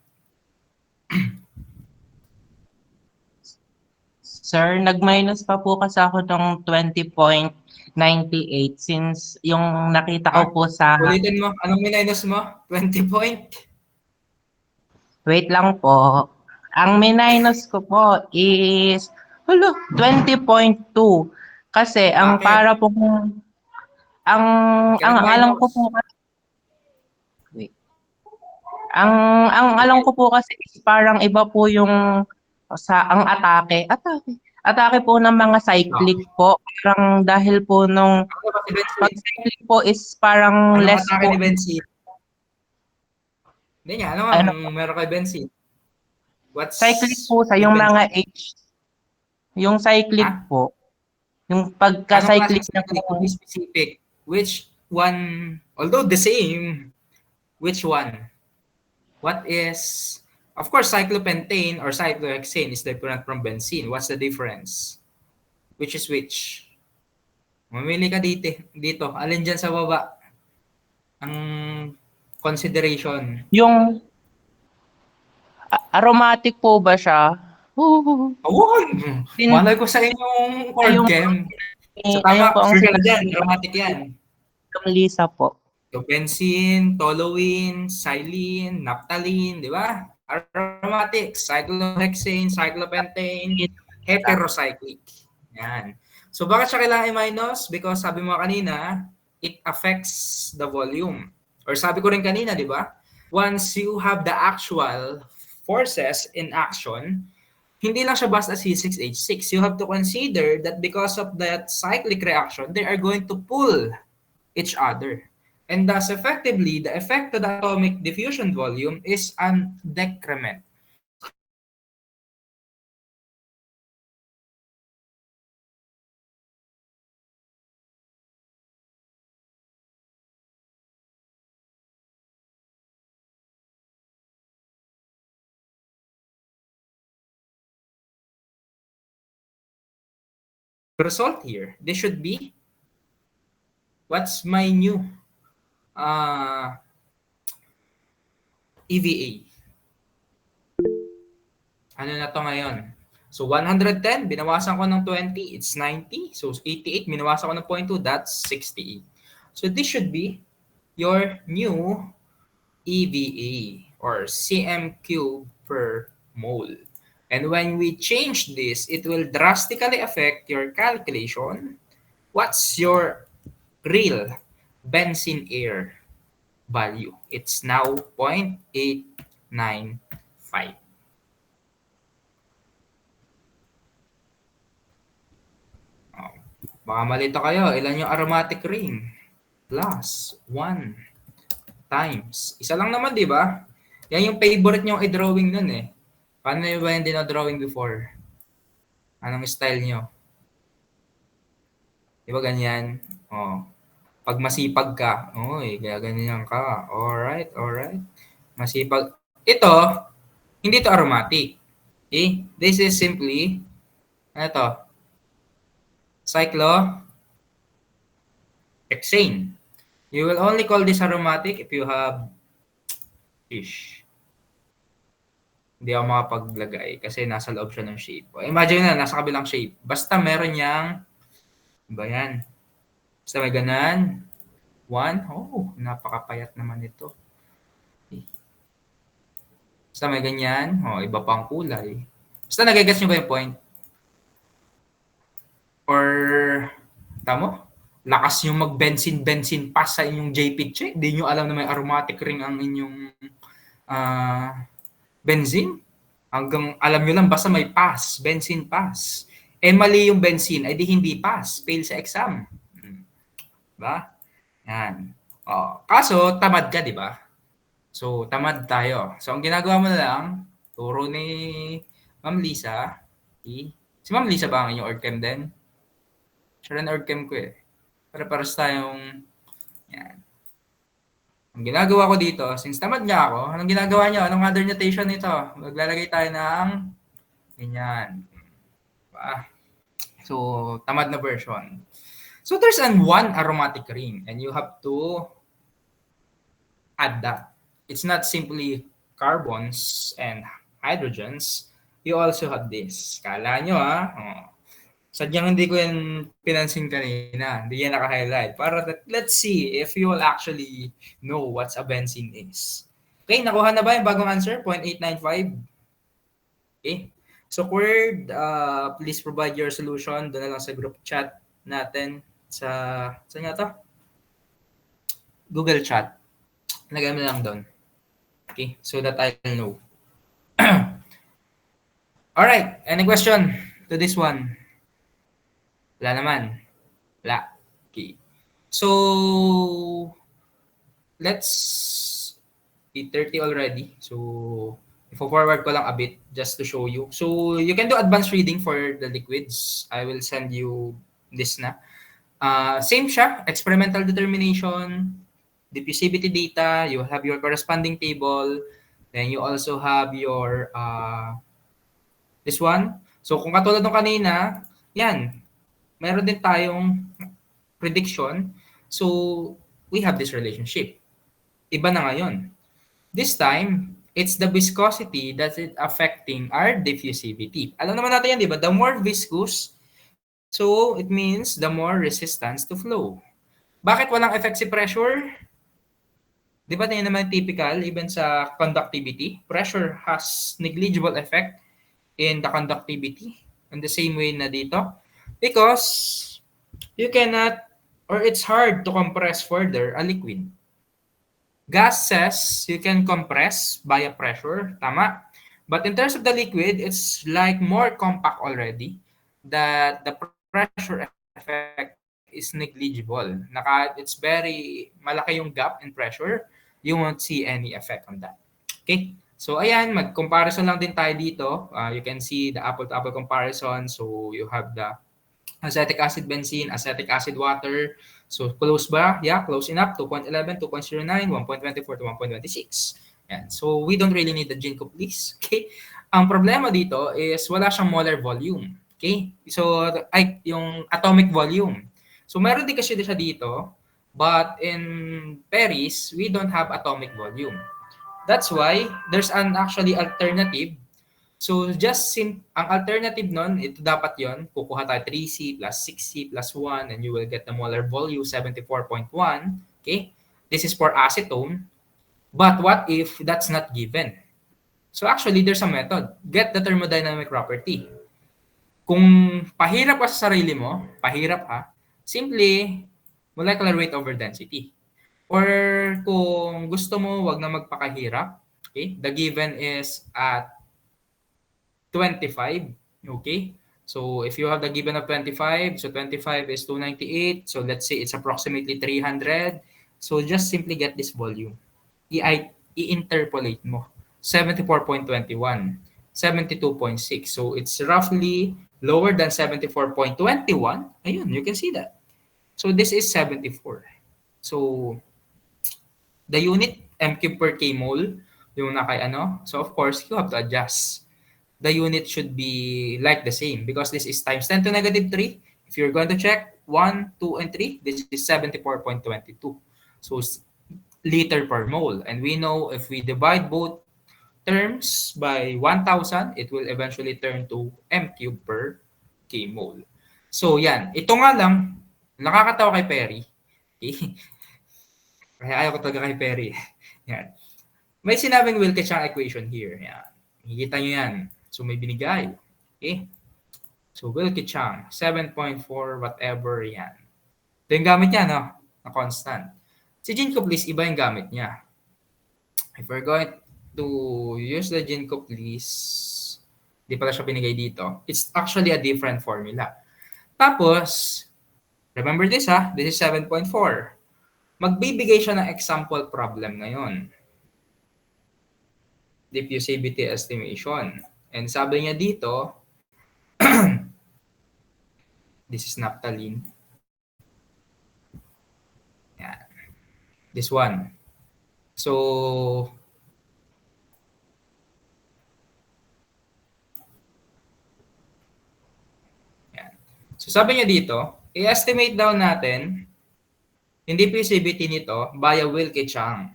Sir, nag-minus pa po kasi ako ng 20.98 since yung nakita ko po sa...
Ulitin mo, anong minus mo? 20 point?
Wait lang po. Ang minus ko po is 20.2 kasi ang
Bakit?
para po ang alam ko po ang alam ko po kasi is parang iba po yung ang atake po ng mga cyclic po, parang dahil po nung pag cyclic po is parang
Anong
less
atake
po.
ni benzene? Hindi nga, ano meron kay benzene?
Cyclic po sa yung mga H. Yung cyclic po. Yung pagka-cyclic na
cyclic, to be specific. Which one, although the same, which one? What is, of course, cyclopentane or cyclohexane is different from benzene. What's the difference? Which is which? Mamili ka dito. Alin dyan sa baba? Ang consideration.
Yung aromatic po ba siya?
Awon! Malay ko sa inyong organ. So tama, sure ka na dyan. Aromatic yan.
Yung Lisa po.
Yung benzene, toluene, xylene, naphthalene, di ba? Aromatic, cyclohexane, cyclopentane, heterocyclic. Yan. So bakit siya kailangan i-minus? Because sabi mo kanina, it affects the volume. Or sabi ko rin kanina, di ba? Once you have the actual forces in action, hindi lang siya basta C6H6. You have to consider that because of that cyclic reaction, they are going to pull each other. And thus, effectively, the effect of the atomic diffusion volume is an decrement. Result here, this should be, what's my new EVA? Ano na to ngayon? So 110, binawasan ko ng 20, it's 90. So 88, binawasan ko ng 0.2, that's 68. So this should be your new EVA or cm cube per mole. And when we change this, it will drastically affect your calculation. What's your real benzene air value? It's now 0.895. Oh, baka malito kayo. Ilan yung aromatic ring? Plus 1 times. Isa lang naman, di ba? Yan yung favorite nyo i-drawing nun eh. Paano nyo ba yung dinodrawing before? Anong style nyo? Di ba ganyan? Oh. Pag masipag ka, ganyan ka. Alright, alright. Masipag. Ito, hindi to aromatic. Okay? This is simply, ano to? Cyclohexane. You will only call this aromatic if you have fish. Hindi ako makapaglagay kasi nasa loob siya ng shape. Imagine na, nasa kabilang shape. Basta meron niyang, ba yan? Basta may ganan. 1. Oh, napakapayat naman ito. Okay. Basta may ganyan. Oh, iba pang kulay. Basta nagigets nyo ba yung point? Or, tamo? Lakas yung mag-benzene pass sa inyong JPG. Hindi nyo alam na may aromatic ring ang inyong benzene. Hanggang alam nyo lang basta may pass, benzene pass. Eh mali yung benzene, ay di hindi pass. Fail sa exam. Diba? Yan. Oh, kaso, tamad ka, di ba? So, tamad tayo. So, ang ginagawa mo na lang, turo ni Ma'am Lisa. Si Ma'am Lisa ba ang inyong org-chem din? Siya rin org-chem ko eh. Para-paras tayong, yan. Ang ginagawa ko dito, since tamad nga ako, anong ginagawa nyo? Anong other notation nito? Maglalagay tayo ng ganyan. Diba? So, tamad na version. So, there's one aromatic ring and you have to add that. It's not simply carbons and hydrogens. You also have this. Kala nyo sadyang hindi ko yan pinansin kanina. Hindi yan naka-highlight. Para let's see if you will actually know what a benzene is. Okay, nakuha na ba yung bagong answer? 0.895. Okay. So, Querd, please provide your solution. Doon na lang sa group chat natin. Saan nga to? Google chat. Lagay mo lang doon. Okay, so that I'll know. Alright, any question to this one? Wala naman. Wala. Okay. So, let's 8:30 already. So, i-forward ko lang a bit just to show you. So, you can do advanced reading for the liquids. I will send you this na. Same siya. Experimental determination, diffusivity data, you have your corresponding table, then you also have your, this one. So, kung katulad ng kanina, yan. Meron din tayong prediction. So, we have this relationship. Iba na ngayon. This time, it's the viscosity that is affecting our diffusivity. Alam naman natin yan, di ba? The more viscous, so it means the more resistance to flow. Bakit walang effect si pressure? Di ba yan naman typical, even sa conductivity? Pressure has negligible effect in the conductivity in the same way na dito. Because you cannot, or it's hard to compress further a liquid. Gases, you can compress via pressure, tama. But in terms of the liquid, it's like more compact already, that the pressure effect is negligible. It's very malaki yung gap in pressure, you won't see any effect on that. Okay? So ayan, mag-comparison lang din tayo dito. You can see the apple-to-apple comparison. So you have the acetic acid benzene, acetic acid water. So close ba? Yeah, close enough. 2.11, 2.09, 1.24 to 1.26. Yan. So we don't really need the Ginkgo, please. Okay? Ang problema dito is wala siyang molar volume. Okay? So yung atomic volume. So meron din kasi siya dito, but in Paris, we don't have atomic volume. That's why there's an actually alternative. So just ang alternative nun, ito dapat yon. Kukuha tayo 3C plus 6C plus 1 and you will get the molar volume 74.1. Okay? This is for acetone. But what if that's not given? So actually, there's a method. Get the thermodynamic property. Kung pahirap ka sa sarili mo, pahirap ha, simply molecular weight over density. Or kung gusto mo, wag na magpakahirap. Okay? The given is at 25. Okay? So if you have the given of 25, so 25 is 298. So let's say it's approximately 300. So just simply get this volume. I-interpolate mo. 74.21, 72.6. So it's roughly lower than 74.21. Ayun, you can see that. So this is 74. So the unit m cube per k mole, yung nakay ano. So of course, you have to adjust. The unit should be like the same because this is times 10 to negative 3. If you're going to check 1, 2, and 3, this is 74.22. So liter per mole. And we know if we divide both terms by 1,000, it will eventually turn to m cube per k mole. So yan, ito nga lang, nakakatawa kay Perry. Okay? Kaya ayaw ko talaga kay Perry. Yan. May sinabing Wilke-Chang equation here. Yan. Hihita nyo yan. So may binigay. Okay? So Wilke-Chang, 7.4 whatever yan. Ito yung gamit niya, no? Na constant. Si Gene-Couples, iba yung gamit niya. If we're going to use the Gene-Couples, di pala siya binigay dito. It's actually a different formula. Tapos, remember this ha, this is 7.4. Magbibigay siya ng example problem ngayon. Diffusivity estimation. And sabi niya dito, this is naphthalene. Yan. This one. So, yan. So sabi niya dito, i-estimate daw natin yung diffusivity nito via Wilke-Chang,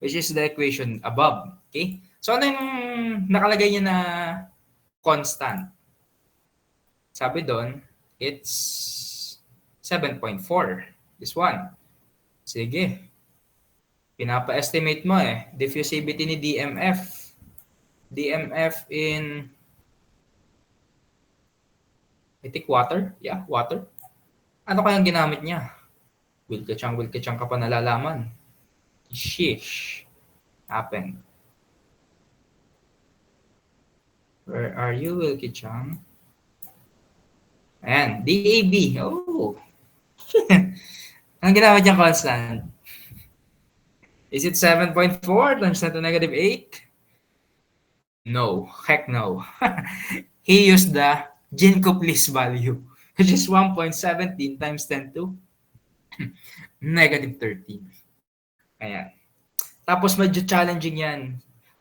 which is the equation above. Okay? So ano yung nakalagay niya na constant? Sabi doon, it's 7.4. This one. Sige. Pinapa-estimate mo eh. Diffusivity ni DMF. DMF in, I think water? Yeah, water. Ano kayang ginamit niya? Wilke-Chang ka pa nalalaman. Sheesh. Happened. Where are you, Wilke-Chang? Ayan, DAB. Oh. Ang ginamit niya constant. Is it 7.4 times 10 to negative 8? No. Heck no. He used the Gene-Couples value, which is 1.17 times 10 to negative 13. Ayan. Tapos medyo challenging yan.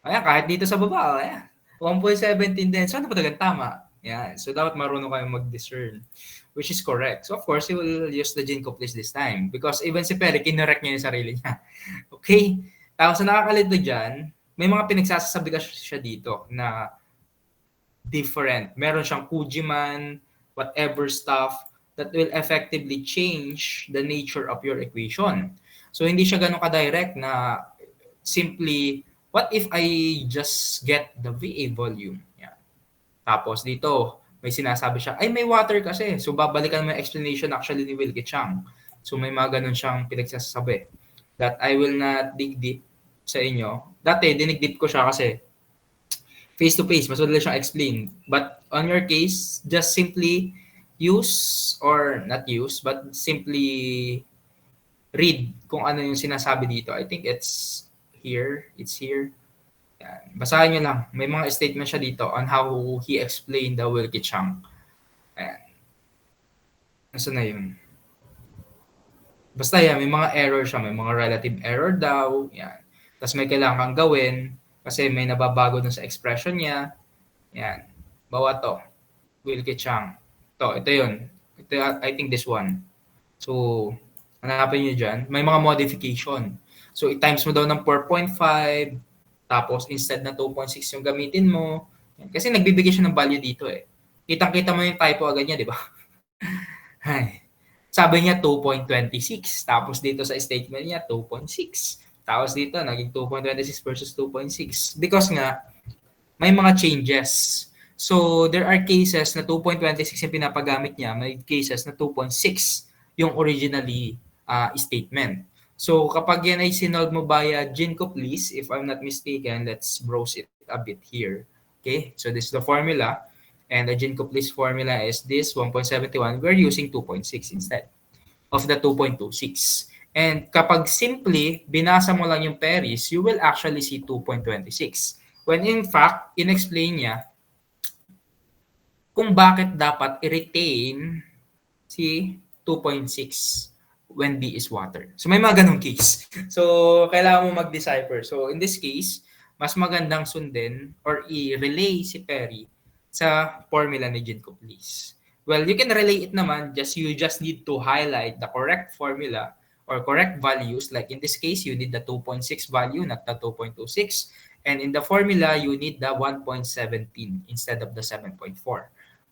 Ayan, kahit dito sa baba, ayan. 1.17 din. So ano pa talagang tama? Ayan. So dapat marunong kayo mag-discern, which is correct. So of course, he will use the Gene-Couples this time because even si Perry, kinorek niya yung sarili niya. Okay? Tapos na nakakalito dyan, may mga pinagsasabi ka siya dito na different. Meron siyang Kujiman, whatever stuff that will effectively change the nature of your equation. So hindi siya ganun ka-direct na simply, what if I just get the VA volume? Yan. Tapos dito, may sinasabi siya, ay may water kasi. So babalikan mo yung explanation actually ni Wilke-Chang. So may mga ganun siyang pinagsasabi that I will not dig deep sa inyo. Dati, dinig deep ko siya kasi face-to-face, mas madali siyang explain. But on your case, just simply use or not use, but simply read kung ano yung sinasabi dito. I think it's here. It's here. Yan. Basahin nyo lang. May mga statement siya dito on how he explained the Wilke-Chang. Ayan. Nasa na yun? Basta yan, may mga error siya. May mga relative error daw. Yan. Tapos may kailangan kang gawin kasi may nababago dun sa expression niya. Yan. Bawa to. Wilke-Chang. Ito yun. Ito, I think this one. So, hanapin nyo dyan. May mga modification. So, i-times mo daw ng 4.5. Tapos, instead na 2.6 yung gamitin mo. Yan. Kasi nagbibigay siya ng value dito eh. Kitang-kita mo yung typo agad niya, di ba? Ay. sabi niya 2.26. Tapos dito sa statement niya, 2.6. Tapos dito, naging 2.26 versus 2.6. Because nga, may mga changes. So, there are cases na 2.26 yung pinapagamit niya. May cases na 2.6 yung originally statement. So, kapag yan ay sinolve mo via Ginkgo-Please, if I'm not mistaken, let's browse it a bit here. Okay, so this is the formula. And the Ginkgo-Please formula is this 1.71. We're using 2.6 instead of the 2.26. And kapag simply binasa mo lang yung Paris, you will actually see 2.26. When in fact, in-explain niya kung bakit dapat i-retain si 2.6 when B is water. So may mga ganong case. So kailangan mo mag-decipher. So in this case, mas magandang sundin or i-relay si Perry sa formula ni Ginkgo-Please. Well, you can relay it naman, you just need to highlight the correct formula or correct values. Like in this case, you need the 2.6 value, not the 2.26. And in the formula, you need the 1.17 instead of the 7.4.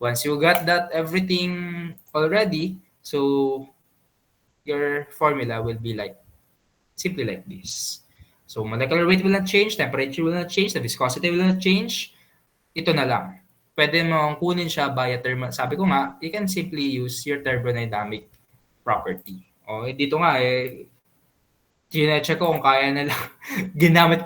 Once you got that everything already, so your formula will be like simply like this. So molecular weight will not change, temperature will not change, the viscosity will not change. Ito na lang. Pwede mo kunin siya via sabi ko nga, you can simply use your thermodynamic property. O dito nga check ko kung kaya na lang ginamit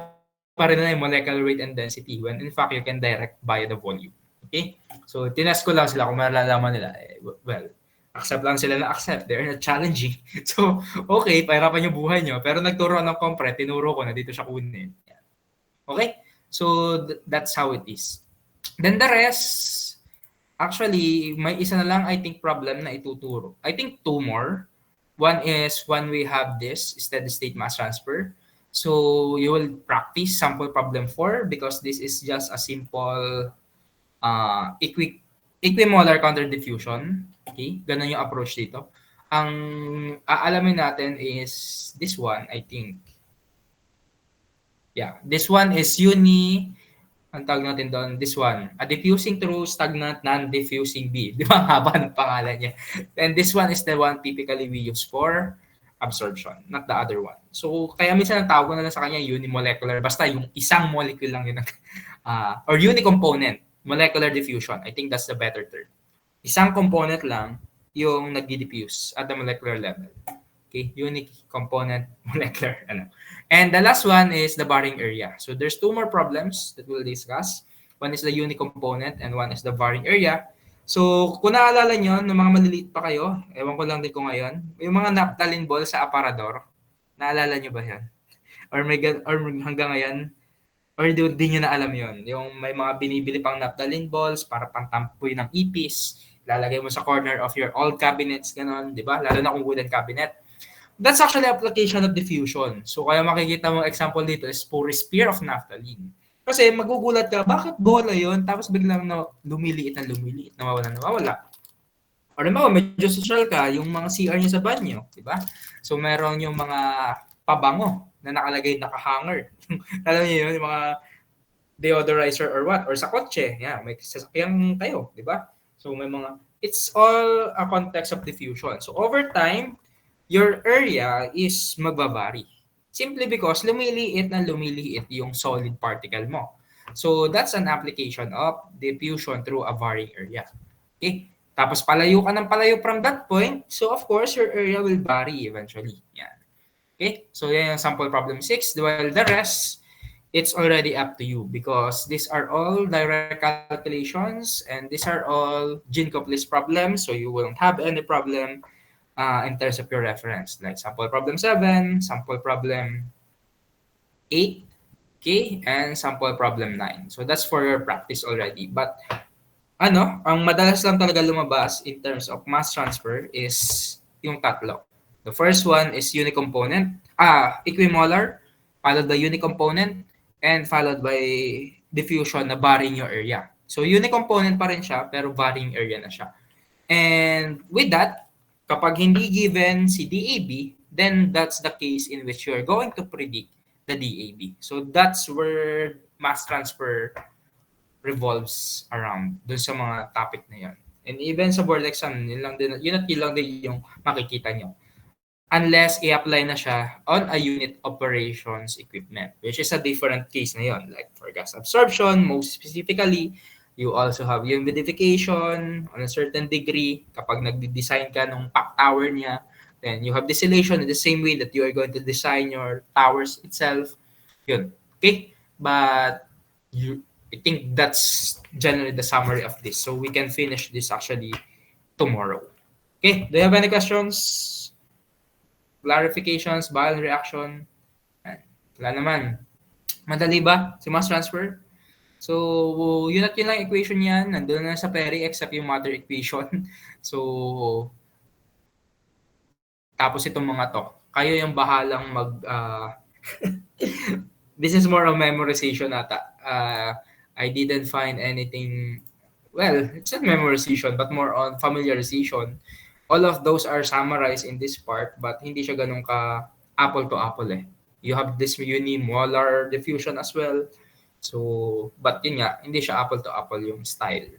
pa rin na yung molecular weight and density when in fact you can direct via the volume. Okay? So tinest ko lang sila kung malalaman nila. Well, accept lang sila na accept. They're not challenging. So, okay, pahirapan yung buhay nyo. Pero nagturo ng compre, tinuro ko na dito siya kunin. Okay? So, that's how it is. Then the rest, actually, may isa na lang, I think, problem na ituturo. I think two more. One is when we have this steady state mass transfer. So, you will practice sample problem 4 because this is just a simple equimolar counter-diffusion. Okay? Ganun yung approach dito. Ang aalamin natin is this one, I think. Yeah, this one is ang tawag natin doon, this one. A diffusing through stagnant non-diffusing B. Di ba? Haba ng pangalan niya. And this one is the one typically we use for absorption, not the other one. So, kaya minsan ang tawag ko na lang sa kanya unimolecular. Basta yung isang molecule lang yun. Or unicomponent. Molecular diffusion. I think that's the better term. Isang component lang yung nag-diffuse at the molecular level. Okay, unique component molecular. And the last one is the varying area. So there's two more problems that we'll discuss. One is the unique component and one is the varying area. So kung naalala nyo, nung mga maliliit pa kayo, ewan ko lang din ko ngayon, yung mga naphthalene ball sa aparador, naalala nyo ba yan? Or hanggang ngayon, or di nyo na alam yon. Yung may mga binibili pang naphthalene balls para pantampoy ng ipis, lalagay mo sa corner of your old cabinets, gano'n, di ba? Lalo na kung wooden cabinet. That's actually application of diffusion. So kaya makikita mo example dito is porous spear of naphthalene. Kasi magugulat ka, bakit bola yon? Tapos biglang lumiliit, nawawala. Or naman, medyo social ka, yung mga CR nyo sa banyo, di ba? So meron yung mga pabango na nakalagay, nakahanger. Alam niyo yun, yung mga deodorizer or what? Or sa kotse, yeah, may sasakyan kayo, di ba? So may mga, it's all a context of diffusion. So over time, your area is magbabari. Simply because lumiliit yung solid particle mo. So that's an application of diffusion through a varying area. Okay? Tapos palayo ka ng palayo from that point, so of course your area will vary eventually. Yeah. Okay? So yan yung sample problem 6. Well, the rest, it's already up to you because these are all direct calculations and these are all Ginkgo-Please problems, so you won't have any problem in terms of your reference, like sample problem 7, sample problem 8, okay, and sample problem 9. So that's for your practice already. But ang madalas lang talaga lumabas in terms of mass transfer is yung tatlo. The first one is unicomponent, equimolar, followed by unicomponent, and followed by diffusion na varying your area. So unicomponent pa rin siya, pero varying area na siya. And with that, kapag hindi given si DAB, then that's the case in which you're going to predict the DAB. So that's where mass transfer revolves around dun sa mga topic na yan. And even sa board exam, yun lang din yung makikita nyo. Unless i-apply na siya on a unit operations equipment, which is a different case na yun. Like for gas absorption, most specifically, you also have humidification on a certain degree. Kapag nag-design ka ng pack tower niya, then you have distillation in the same way that you are going to design your towers itself. Yun. Okay? But I think that's generally the summary of this. So we can finish this actually tomorrow. Okay? Do you have any questions? Clarifications, Bayesian reaction? Wala naman. Madali ba si mass transfer? So, yun lang equation yan. Nandun na sa Perry except yung matter equation. So, tapos itong mga to. Kayo yung bahalang this is more of memorization ata. I didn't find anything, well, it's not memorization, but more on familiarization. All of those are summarized in this part, but hindi siya ganun ka apple to apple eh. You have this unimolar diffusion as well. So, but yun nga, hindi siya apple to apple yung style.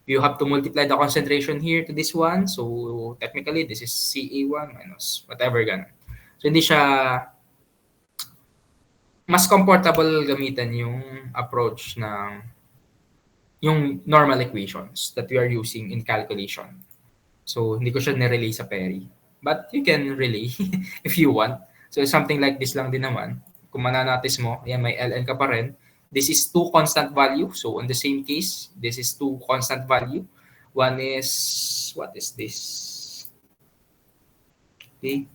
You have to multiply the concentration here to this one. So, technically, this is CA1 minus whatever ganun. So, hindi siya mas comfortable gamitan yung approach ng yung normal equations that we are using in calculation. So, hindi ko siya nirelay sa Perry. But you can relay if you want. So, something like this lang din naman. Kung mananatis mo, ayan, may ln ka pa rin. This is two constant value. So, on the same case, this is two constant value. One is, what is this? Okay.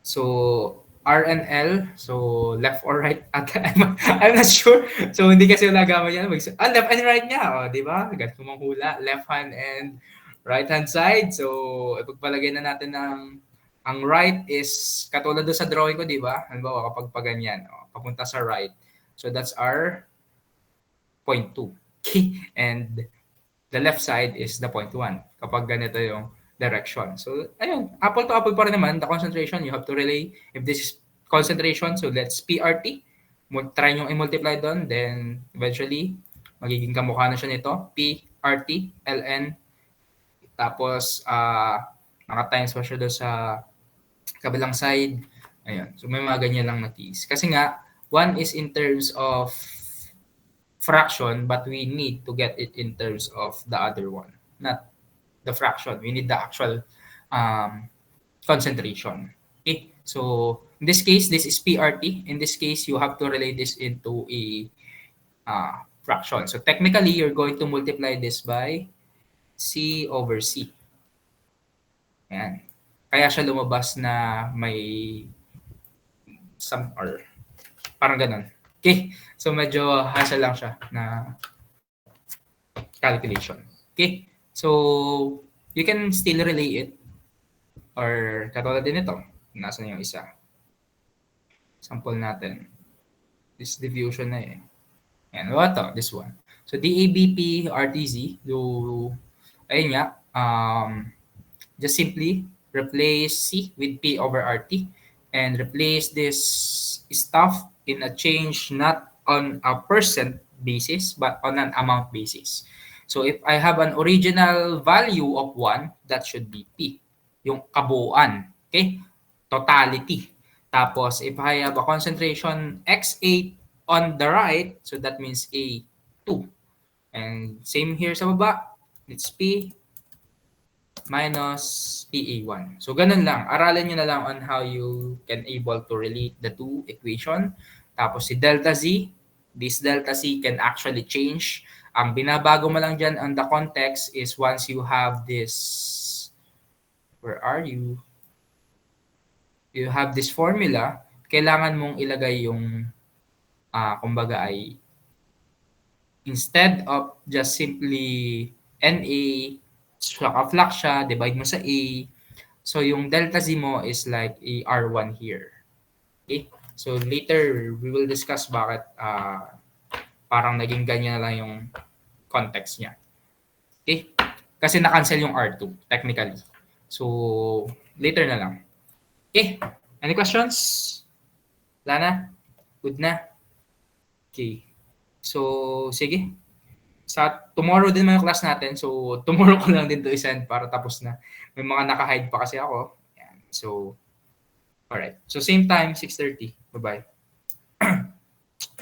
So, R and L. So, left or right? I'm not sure. So, hindi kasi wala gamit yan. Left and right niya. O, di ba? Ganito mong hula. Left hand and right-hand side. So, ipagpalagay na natin ang right is katulad doon sa drawing ko, di ba? Halimbawa, kapag paganyan, papunta sa right. So, that's our point 2. Okay? And the left side is the point 1 kapag ganito yung direction. So, ayun. Apple to apple pa rin naman. The concentration, you have to relay. If this is concentration, so let's PRT. Try nyo i-multiply doon. Then, eventually, magiging kamukha na siya nito. PRT, ln, tapos, naka-times pa siya doon sa kabilang side. Ayun. So, may mga ganyan lang na keys. Kasi nga, one is in terms of fraction, but we need to get it in terms of the other one. Not the fraction. We need the actual concentration. Okay? So, in this case, this is PRT. In this case, you have to relate this into a fraction. So, technically, you're going to multiply this by C over C. Ayan. Kaya siya lumabas na may some or parang ganun. Okay? So, medyo hassle lang siya na calculation. Okay? So, you can still relay it or katulad din ito. Nasaan yung isa? Sample natin. This diffusion na eh. Ayan. What to? This one. So, DABP RTZ, ayun nga, just simply replace C with P over RT and replace this stuff in a change not on a percent basis but on an amount basis. So if I have an original value of 1, that should be P, yung kabuuan, okay? Totality. Tapos if I have a concentration X8 on the right, so that means A2. And same here sa baba, it's P minus PA1. So, ganun lang. Aralin nyo na lang on how you can able to relate the two equation. Tapos si delta Z, this delta Z can actually change. Ang binabago mo lang dyan on the context is once you have this, where are you? You have this formula, kailangan mong ilagay yung, kumbaga ay, instead of just simply NA, flux siya, divide mo sa A. So, yung delta Z mo is like a R1 here. Okay? So, later, we will discuss bakit parang naging ganyan na lang yung context niya. Okay? Kasi na-cancel yung R2, technically. So, later na lang. Okay? Any questions? Wala na? Good na? Okay. So, sige. tomorrow din naman yung class natin. So, tomorrow ko lang din to isend para tapos na. May mga naka-hide pa kasi ako. Yan. So, alright. So, same time, 6:30. Bye-bye.